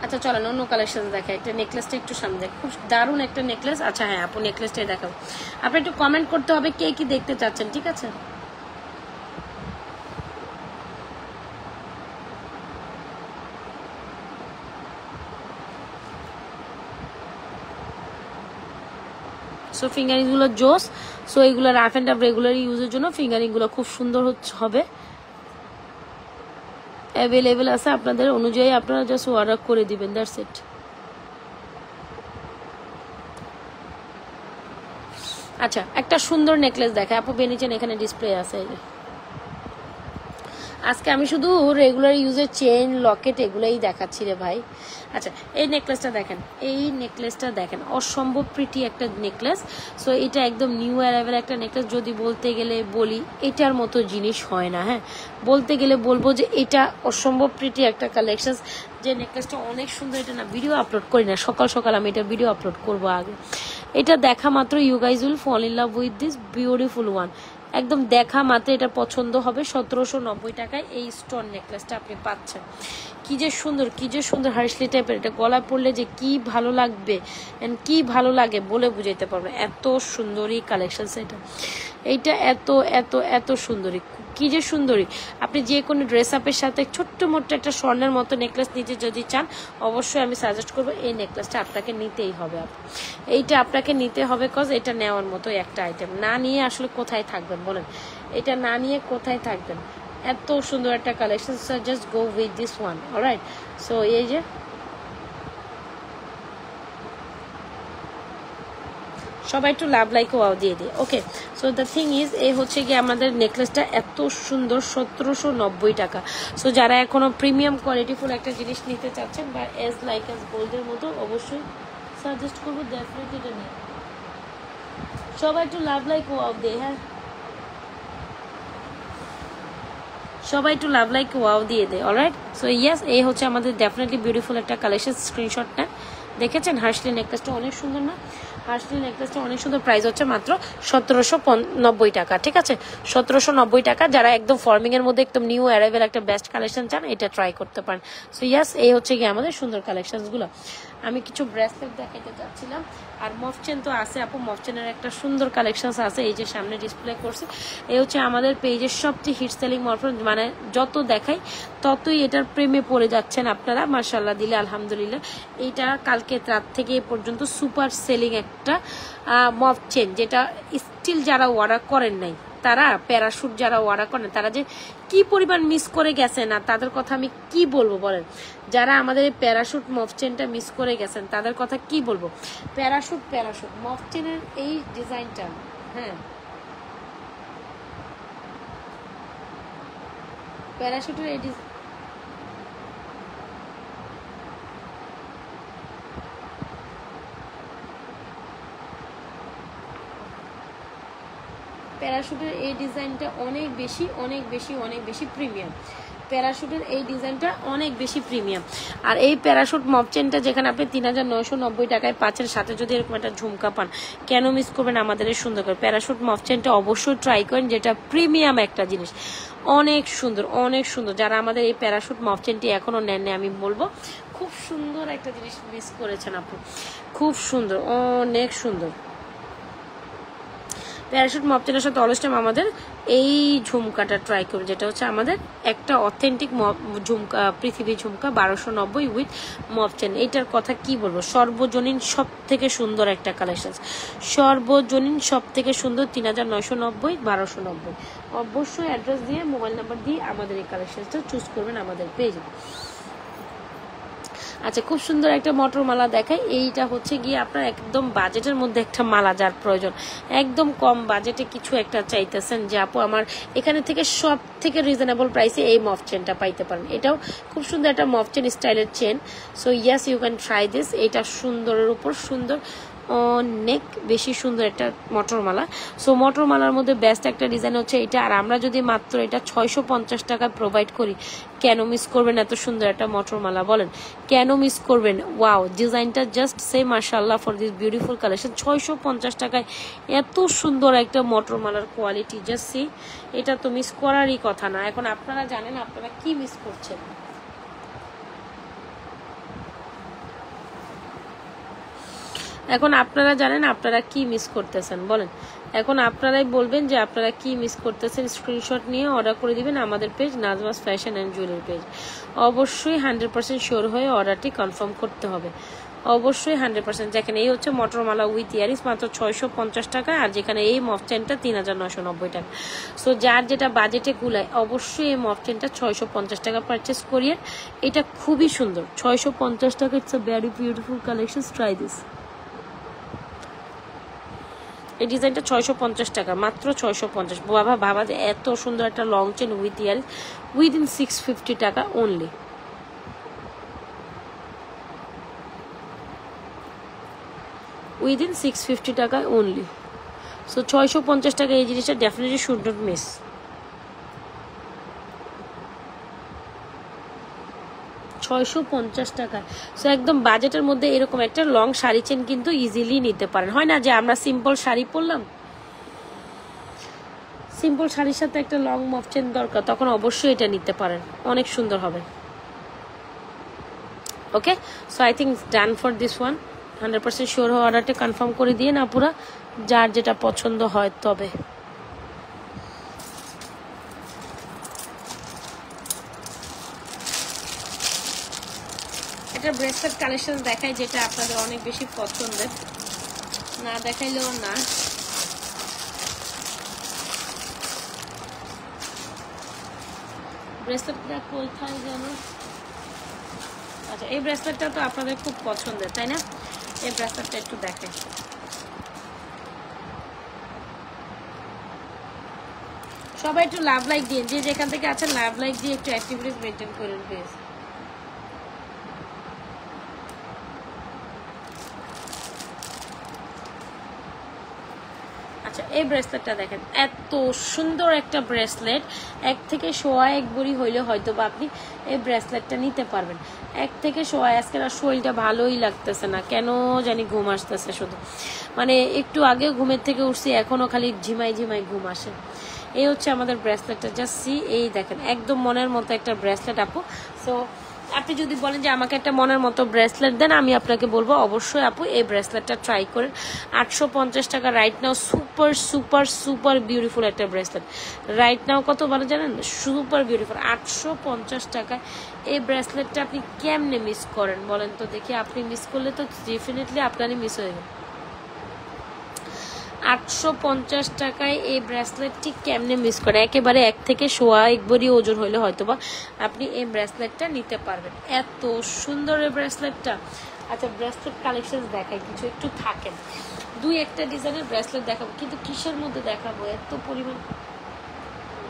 আচ্ছা চলেন অন্য কালেকশন দেখাই। একটা নেকলেসটা একটু সামনে দেখ, খুব দারুণ একটা নেকলেস। আচ্ছা হ্যাঁ আপু, নেকলেসটাই দেখাবো। আপনি একটু কমেন্ট করতে হবে কে কি দেখতে চাচ্ছেন, ঠিক আছে। সো ফিঙ্গারিংগুলো জোস। সো এইগুলো রাফ অ্যান্ড টাফ রেগুলার ইউজের জন্য ফিঙ্গারিংগুলো খুব সুন্দর হবে, অ্যাভেলেবেল আছে। আপনাদের অনুযায়ী আপনারা জাস্ট অর্ডার করে দিবেন, দ্যাটস ইট। আচ্ছা একটা সুন্দর নেকলেস দেখায় আপু, বেনিচেন এখানে ডিসপ্লে আছে। আজকে আমি শুধু রেগুলার ইউজের চেন লকেট এগুলোই দেখাচ্ছি রে ভাই। আচ্ছা এই নেকলেসটা দেখেন, এই নেকলেসটা দেখেন, অসম্ভব প্রিটি একটা নেকলেস। সো এটা একদম নিউ অ্যারাইভেল একটা নেকলেস। যদি বলতে গেলে বলি এটার মতো জিনিস হয় না। হ্যাঁ, বলতে গেলে বলবো যে এটা অসম্ভব প্রিটি একটা কালেকশন। যে নেকলেসটা অনেক সুন্দর, এটা না ভিডিও আপলোড করি না, সকাল সকাল আমি এটা ভিডিও আপলোড করবো আগে। এটা দেখা মাত্র you guys will fall in love with this beautiful one. একদম দেখা মাত্র এটা পছন্দ হবে। 1790 টাকায় এই স্টোন নেকলেসটা আপনি পাচ্ছেন। কি যে সুন্দর, কি যে সুন্দর হার্সলি টাইপের। এটা গলা পড়লে যে কি ভালো লাগবে এন্ড কি ভালো লাগে বলে বুঝাইতে পারবো, এত সুন্দরী কালেকশন। এইটা এত এত এত সুন্দরী, কি যে সুন্দরী। আপনি যে কোনো ড্রেস আপের সাথে ছোট্ট মোট্ট একটা স্বর্ণের মতো নেকলেস নিতে যদি চান, অবশ্যই আমি সাজেস্ট করবো এই নেকলেসটা আপনাকে নিতেই হবে। এইটা আপনাকে নিতে হবে, কজ এটা নেওয়ার মতো একটা আইটেম। না নিয়ে আসলে কোথায় থাকবেন বলেন, এটা না নিয়ে কোথায় থাকবেন। এত সুন্দর একটা collection, so just go with this one, alright. So এই যে সবাই একটু লাভ লাইক ওয়াও দিয়ে দিই। ওকে, সো দ্য থিং ইজ এই হচ্ছে গিয়ে আমাদের নেকলেসটা এত সুন্দর, 1790 টাকা। সো যারা এখনো প্রিমিয়াম কোয়ালিটিফুল একটা জিনিস নিতে চাচ্ছেন বা এজ লাইক এজ গোল্ডের মতো, অবশ্যই সাজেস্ট করবো ডেফিনেটলি এটা নিয়ে। সবাই একটু লাভ লাইক ওয়াও দিয়ে, হ্যাঁ সবাই একটু লাভ লাইক ওয়াও দিয়ে দেয়, অলরাইট। সো ইয়েস, এই হচ্ছে আমাদের ডেফিনেটলি বিউটিফুল একটা কালেকশন। স্ক্রিনশটটা দেখেছেন, হার্সলি নেকলেসটা অনেক সুন্দর না? হার্সলি নেকলেসটা অনেক সুন্দর, প্রাইস হচ্ছে মাত্র 1790 টাকা। ঠিক আছে, 1790 টাকা। যারা একদম ফর্মিং এর মধ্যে একদম নিউ অ্যারাইভেল একটা বেস্ট কালেকশন চান, এটা ট্রাই করতে পারেন। সো ইয়াস, এই হচ্ছে কি আমাদের সুন্দর কালেকশনসগুলো। আমি কিছু ব্রেসলেট দেখাইতে চাচ্ছিলাম। আর মফচেন তো আছে আপু, মফচেনের একটা সুন্দর কালেকশনস আছে, এই যে সামনে ডিসপ্লে করছি। এই হচ্ছে আমাদের পেজের সবচেয়ে হিট সেলিং মফচেন, মানে যত দেখাই ততই এটার প্রেমে পড়ে যাচ্ছেন আপনারা, মাশাআল্লাহ দিলে আলহামদুলিল্লাহ। এইটা কালকে রাত থেকে এ পর্যন্ত সুপার সেলিং একটা মফচেন, যেটা স্টিল যারা অর্ডার করেন নাই, তারা প্যারাশুট যারা অর্ডার করেন, তারা যে কি পরিমাণ মিস করে গেছেন, আর তাদের কথা আমি কি বলবো বলেন। যারা আমাদের এই প্যারাশুট মফচেনটা মিস করে গেছেন তাদের কথা কি বলবো। প্যারাশুট মফচেনের এই ডিজাইনটা, হ্যাঁ প্যারাশুটের এই প্যারাশুটের এই ডিজাইনটা অনেক বেশি প্রিমিয়াম। প্যারাশুটের এই ডিজাইনটা অনেক বেশি প্রিমিয়াম। আর এই প্যারাশুট মফচেনটা যেখানে আপনি 3990 টাকায় পাচ্ছেন, সাথে যদি এরকম একটা ঝুমকা পান, কেন মিস করবেন আমাদের এই সুন্দর করে প্যারাশুট মফচেনটা। অবশ্যই ট্রাই করেন, যেটা প্রিমিয়াম একটা জিনিস, অনেক সুন্দর। যারা আমাদের এই প্যারাশুট মফচেনটি এখনো নেননি, আমি বলবো খুব সুন্দর একটা জিনিস মিস করেছেন আপু, খুব সুন্দর, অনেক সুন্দর। প্যারাশুট মফচেনের সাথে অলওয়েজ টাইম আমাদের এই ঝুমকাটা ট্রাই করবে, যেটা হচ্ছে আমাদের একটা অথেন্টিক ঝুমকা, পৃথিবী ঝুমকা 1290 উইথ মফচেন। এইটার কথা কি বলবো, সর্বজনীন সব থেকে সুন্দর একটা কালেকশন, সর্বজনীন সব থেকে সুন্দর 3990 1290। অবশ্যই অ্যাড্রেস দিয়ে মোবাইল নাম্বার দিয়ে আমাদের এই কালেকশনটা চুজ করবেন আমাদের পেজে। আচ্ছা, খুব সুন্দর একটা মটর মালা দেখাই। এইটা হচ্ছে গিয়ে আপনার একদম বাজেটের মধ্যে একটা মালা, যার প্রয়োজন একদম কম বাজেটে কিছু একটা চাইতেছেন যে আপু আমার এখানে থেকে সব থেকে রিজনেবল প্রাইসে এই মফ চেনটা পাইতে পারেন। এটাও খুব সুন্দর একটা মফ চেন স্টাইলের chain. So yes, you can try this. এটা সুন্দরের উপর সুন্দর, অনেক বেশি সুন্দর একটা মটরমালা। সো মটরমালার মধ্যে বেস্ট একটা ডিজাইন হচ্ছে এটা। আর আমরা যদি মাত্র এটা 650 টাকা প্রোভাইড করি, কেন মিস করবেন এত সুন্দর একটা মটরমালা বলেন, কেন মিস করবেন? ওয়াও, ডিজাইনটা জাস্ট সে মাশাআল্লাহ ফর দিস বিউটিফুল কালেকশন। 650 টাকায় এত সুন্দর একটা মটরমালার কোয়ালিটি, জাস্ট সি, এটা তো মিস করারই কথা না। এখন আপনারা জানেন আপনারা কি মিস করছেন। এখন আপনারা জানেন আপনারা কি মিস করতেছেন বলেন। এখন আপনারাই বলবেন যে আপনারা কি মিস করতেছেন। স্ক্রিনশট নিয়ে অর্ডার করে দিবেন আমাদের page Nazma's fashion and jewellery page. অবশ্যই 100% শিওর হয়ে অর্ডারটি কনফার্ম করতে হবে, অবশ্যই 100%। যেখানে এই হচ্ছে মটরমালা উইথ ইয়ারিংস মাত্র 650 টাকা, আর যেখানে এই মফ চেনটা 3990 টাকা। সো যার যেটা বাজেটে কুলায় অবশ্যই এই মফ চেনটা 650 টাকা পারচেস করিয়ে। এটা খুবই সুন্দর, 650 টাকা। It's a very beautiful collection, try this. এই ডিজাইনটা 650 টাকা, মাত্র 650। বাবা যে এত সুন্দর একটা long chain with year within 650 টাকা অনলি। উইদিন 650 টাকা অনলি। সো 650 টাকা এই জিনিসটা ডেফিনেটলি শুড নট মিস। টাকা। সো একদম বাজেটের মধ্যে এরকম একটা লং শাড়ি চেন কিন্তু ইজিলি নিতে পারেন। হয় না যে আমরা সিম্পল শাড়ি পরলাম, সিম্পল শাড়ির সাথে একটা লং মফ চেন দরকার, তখন অবশ্যই এটা নিতে পারেন, অনেক সুন্দর হবে। Okay, so I think done for this one. 100% sure হয়ে অর্ডারটা কনফার্ম করে দিয়ে না পুরা, যার যেটা পছন্দ হয়। তবে একটা ব্রেসলেট কালেকশন দেখাই যেটা আপনাদের অনেক বেশি পছন্দের, না দেখাইলেও না। ব্রেসলেটটা কোথায় যেন, আচ্ছা এই ব্রেসলেটটা তো আপনাদের খুব পছন্দের তাই না? এই ব্রেসলেটটা একটু দেখেন। সবাই একটু লাভ লাইক দিয়ে, যে যেখান থেকে আছেন লাভ লাইক দিয়ে একটু অ্যাক্টিভিটিস মেনটেন করেন প্লিজ। আচ্ছা এই ব্রেসলেটটা দেখেন, এত সুন্দর একটা ব্রেসলেট। 1 থেকে 1.25 ভরি হইলে হয়তো বা আপনি এই ব্রেসলেটটা নিতে পারবেন। 1 থেকে 1.25। আজকে আর শরীরটা ভালোই লাগতেছে না, কেন জানি ঘুম আসতেছে শুধু, মানে একটু আগে ঘুমের থেকে উঠছি, এখনো খালি ঝিমাই ঝিমাই ঘুম আসে। এই হচ্ছে আমাদের ব্রেসলেটটা, জাস্ট সি, এই দেখেন একদম মনের মতো একটা ব্রেসলেট আপু। সো আপনি যদি বলেন যে আমাকে একটা মনের মতো ব্রেসলেট দেন, আমি আপনাকে বলবো অবশ্যই আপু এই ব্রেসলেটটা ট্রাই করেন। 850 টাকা right now, super super super beautiful একটা ব্রেসলেট। রাইট নাও কত ভালো জানেন, সুপার বিউটিফুল। 850 টাকায় এই ব্রেসলেটটা আপনি কেমনে মিস করেন বলেন তো দেখি? আপনি মিস করলে তো ডেফিনেটলি আপনারই মিস হয়ে যাবে। 850 টাকায় এই ব্রেসলেটটি কেমনে মিস করে? একেবারে 1 থেকে 1.25 ভরি ওজন হইলে হয়তোবা আপনি এই ব্রেসলেটটা নিতে পারবেন। এত সুন্দর এই ব্রেসলেটটা। আচ্ছা ব্রেসলেট কালেকশন দেখাই, কিছু একটু থাকেন, 2-1টা ডিজাইনের ব্রেসলেট দেখাবো, কিন্তু কিসের মধ্যে দেখাবো, এত পরিমাণ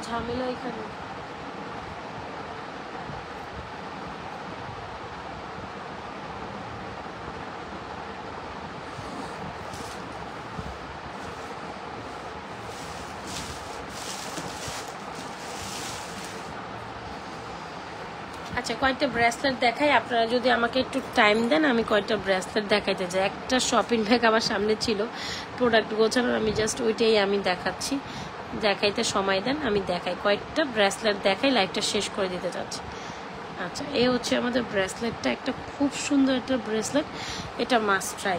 ঝামেলা এখানে। আচ্ছা কয়েকটা ব্রেসলেট দেখাই, আপনারা যদি আমাকে একটু টাইম দেন আমি কয়েকটা ব্রেসলেট দেখাইতে চাই। একটা শপিং ব্যাগ আমার সামনে ছিল প্রোডাক্ট গোছানোর, আমি জাস্ট ওইটাই আমি দেখাচ্ছি, দেখাইতে সময় দেন আমি দেখাই, কয়েকটা ব্রেসলেট দেখাই, লাইভটা শেষ করে দিতে চাচ্ছি। আচ্ছা এই হচ্ছে আমাদের ব্রেসলেটটা, একটা খুব সুন্দর একটা ব্রেসলেট, এটা মাস্ট ট্রাই।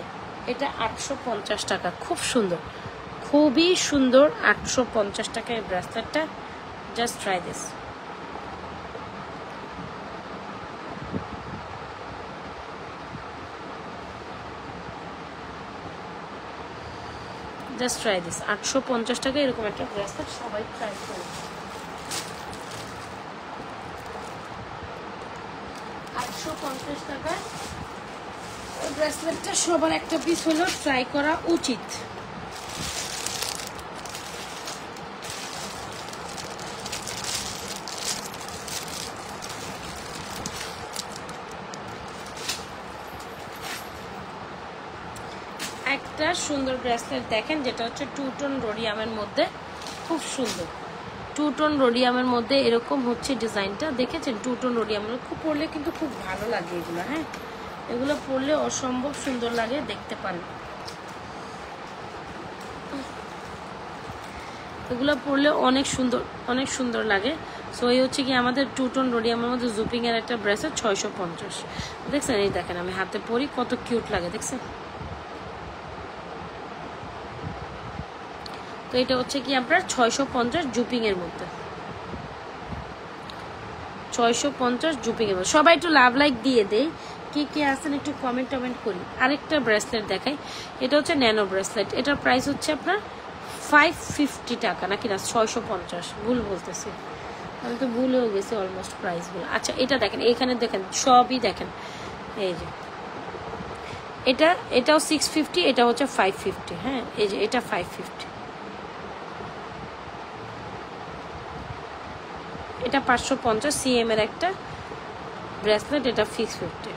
এটা 850 টাকা, খুব সুন্দর, খুবই সুন্দর। 850 টাকা এই ব্রেসলেটটা, just try this. Just try this. 850 টাকা এরকম একটা ব্রেসলেট, সবাই ট্রাই করুন। 850 টাকায় ব্রেসলেটটা সবার একটা পিস হলেও ট্রাই করা উচিত। একটা সুন্দর ব্রেসলেট দেখেন, যেটা হচ্ছে 2 টোন রোডিয়ামের মধ্যে, খুব সুন্দর 2 টোন রোডিয়ামের মধ্যে এরকম হচ্ছে ডিজাইনটা, দেখেছেন? 2 টোন রোডিয়ামের খুব পরলে কিন্তু খুব ভালো লাগে এগুলো। হ্যাঁ এগুলো পরলে অসম্ভব সুন্দর লাগে, দেখতে পারেন এগুলো পরলে অনেক সুন্দর, অনেক সুন্দর লাগে। সো এই হচ্ছে কি আমাদের 2 টোন রোডিয়ামের মধ্যে জুপিং এর একটা ব্রেসলেট 650। দেখছেন? এই দেখেন আমি হাতে পরি, কত কিউট লাগে, দেখছেন? তো এটা হচ্ছে কি আপনার 650 জুপিং এর মধ্যে, 650 জুপিং এর মধ্যে। সবাই একটু লাভ লাইক দিয়ে দেই, কি কি আছেন একটু কমেন্ট করি। আরেকটা ব্রেসলেট দেখাই, এটা হচ্ছে ন্যানো ব্রেসলেট, এটার প্রাইস হচ্ছে আপনার 550 টাকা, নাকি না 650, ভুল বলতেছি আমি, তো ভুল হয়ে গেছে অলমোস্ট প্রাইসগুলো। আচ্ছা এটা দেখেন, এখানে দেখেন সবই দেখেন, এই যে এটাও 650, এটা হচ্ছে 550। হ্যাঁ এই যে এটা 550, এটা 550 সিএম এর একটা ব্রেসলেট, এটা 650।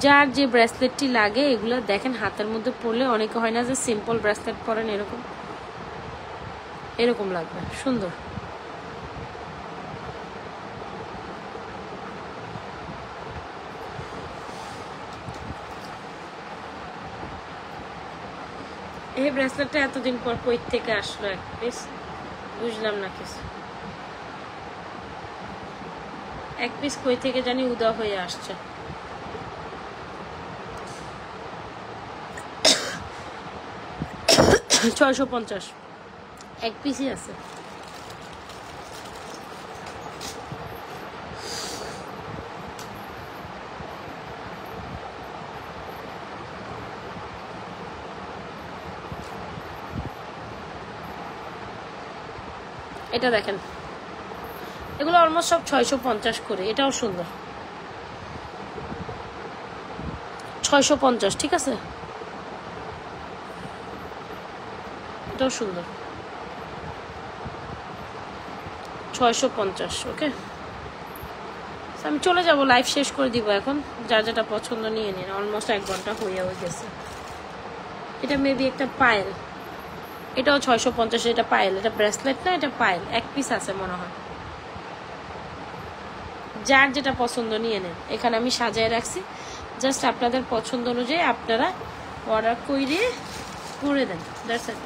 যার যে ব্রেসলেটটি লাগে এগুলো দেখেন হাতের মধ্যে পরলে, অনেকে হয় না যে সিম্পল ব্রেসলেট পরেন, এরকম এরকম লাগবে, সুন্দর। এই ব্রেসলেটটা এতদিন পর কই থেকে আসলো এক পিস, বুঝলাম না কিছু, এক পিস কই থেকে জানি উদা হয়ে আসছে। $650 এক পিসই আছে। এটা দেখেন, এগুলো অলমোস্ট সব 650 করে, এটাও সুন্দর, 650, ঠিক আছে? এটাও সুন্দর, 650, ওকে। আমি চলে যাব, লাইভ শেষ করে দিব এখন। যার যেটা পছন্দ নিয়ে নিন, অলমোস্ট 1 ঘন্টা হয়ে গেছে। এটা মেবি একটা পায়েল, এটাও 650। এটা পায়েল, এটা ব্রেসলেট না, এটা পায়েল, 1 পিস আছে মনে হয়। যার যেটা পছন্দ নিয়ে নেন, এখানে আমি সাজায় রাখছি। জাস্ট আপনাদের পছন্দ অনুযায়ী আপনারা অর্ডার করে দেন, দ্যাটস ইট।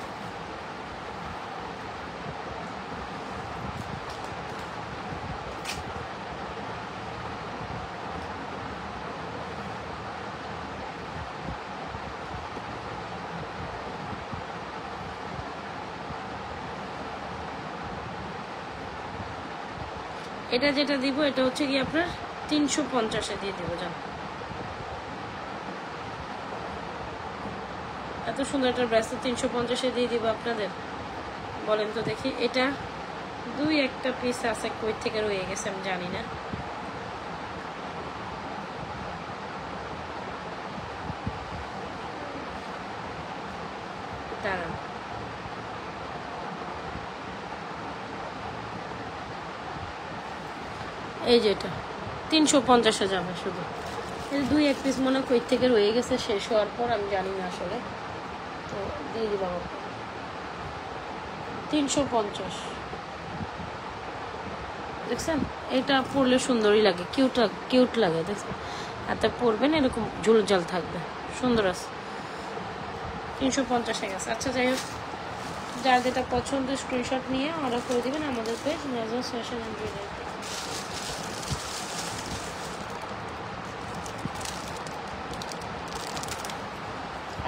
এটা যেটা দিব এটা হচ্ছে কি আপনার 350-এ দিয়ে দিব। জান, এত সুন্দর একটা ব্রেসলেট 350-এ দিয়ে দিব আপনাদের। বলেন তো দেখি, এটা 2-1টা পিস আছে, কই থেকে রয়ে গেছে আমি জানি না। দাঁড়ান, এই যে এটা 350-এ যাবে শুধু। এই 2-1 পিস মনে কই থেকে রয়ে গেছে, শেষ হওয়ার পর আমি জানি না আসলে, তো দিয়ে দিলাম 350। দেখছেন, এটা পরলে সুন্দরই লাগে, কিউট লাগে। দেখছেন, হাতে পরবেন এরকম ঝুলঝাল থাকবে, সুন্দর আছে। 350-এ গেছে। আচ্ছা, যাই হোক, যার যেটা পছন্দ স্ক্রিনশট নিয়ে অর্ডার করে দিবেন আমাদের page Nazma fashion and jewellery.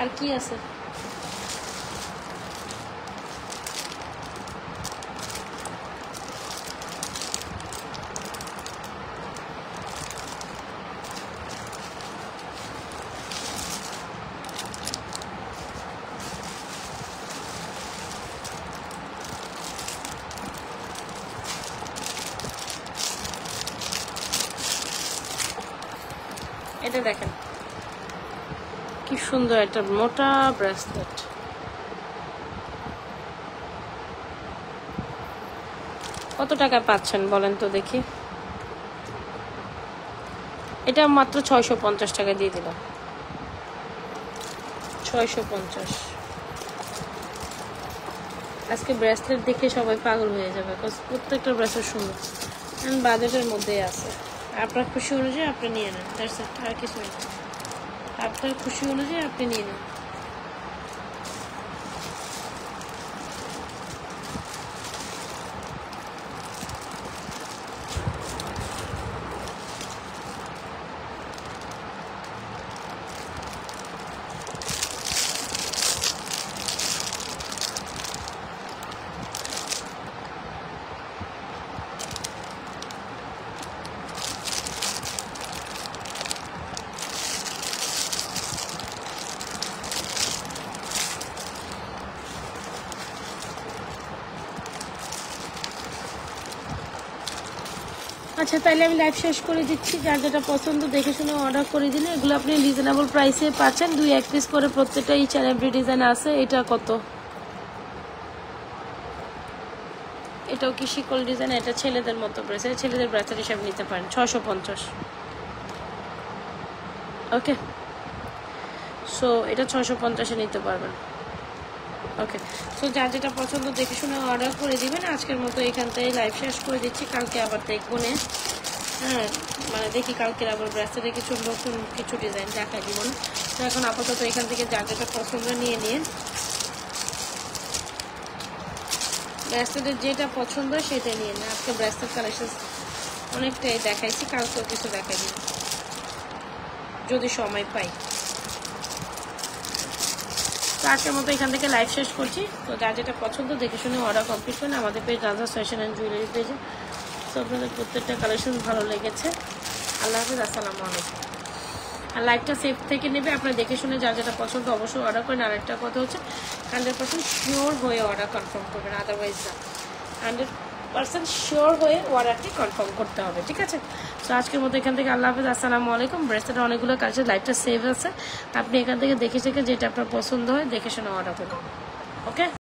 আর কি আছে? এটা দেখেন কি সুন্দর একটা মোটা ব্রেসলেট। কত টাকা পাচ্ছেন বলেন তো দেখি? এটা মাত্র 650 টাকা দিয়ে দিলাম। 650। আজকে ব্রেসলেট দেখে সবাই পাগল হয়ে যাবে, প্রত্যেকটা ব্রেসলেট সুন্দর, বাজেটের মধ্যেই আছে। আপনার খুশি অনুযায়ী আপনি নিয়ে নেন, আর কিছু নেই। আপনার খুশি অনুযায়ী আপনি নিয়ে নেন। আচ্ছা, তাহলে আমি লাইভ শেষ করে দিচ্ছি। যার যেটা পছন্দ দেখে শুনে অর্ডার করে দিলে এগুলো আপনি রিজনেবল প্রাইসে পাচ্ছেন। 2-1 পিস করে প্রত্যেকটা ইচ আর এভরি ডিজাইন আছে। এটা কত? এটাও কি শিকল ডিজাইন? এটা ছেলেদের মতো ব্রেসলেট, ছেলেদের ব্রেসলেট হিসাবে নিতে পারেন। 650। ওকে, সো এটা 650-এ নিতে পারবেন। ওকে, সো যার যেটা পছন্দ দেখে শুনে অর্ডার করে দিবেন। আজকের মতো এখান থেকে লাইভ শেষ করে দিচ্ছি। কালকে আবার দেখবো না, হ্যাঁ, মানে দেখি কালকে আবার ব্রেসলেটে কিছু নতুন কিছু ডিজাইন দেখা দিব না। তো এখন আপাতত এখান থেকে যার যেটা পছন্দ নিয়ে নিন। ব্রেসলেটের যেটা পছন্দ সেটা নিয়ে নিন। আজকে ব্রেসলেট কালেকশন অনেকটাই দেখাইছি, কালকেও কিছু দেখাই দিন যদি সময় পাই। তো আজকের মতো এখান থেকে লাইভ শেষ করছি। তো যার যেটা পছন্দ দেখে শুনে অর্ডার কমপ্লিট করেন আমাদের page Nazma fashion and jewellery পেজে। তো আপনাদের প্রত্যেকটা কালেকশন ভালো লেগেছে। আল্লাহ হাফিজ, আসসালামু আলাইকুম। আর লাইভটা সেফ থেকে নেবে, আপনারা দেখে শুনে যার যেটা পছন্দ অবশ্যই অর্ডার করেন। আর একটা কথা হচ্ছে 100% শিওর হয়ে অর্ডার কনফার্ম করবেন, আদারওয়াইজ না। 100% শিওর হয়ে অর্ডারটি কনফার্ম করতে হবে, ঠিক আছে? তো আজকের মতো এখান থেকে আল্লাহ হাফিজ, আসসালামু আলাইকুম। ব্রেসলেটের অনেকগুলো কালেকশন, লাইভটা সেভ আছে, আপনি এখান থেকে দেখে যেটা আপনার পছন্দ হয় দেখে শুনে অর্ডার করবেন। ওকে।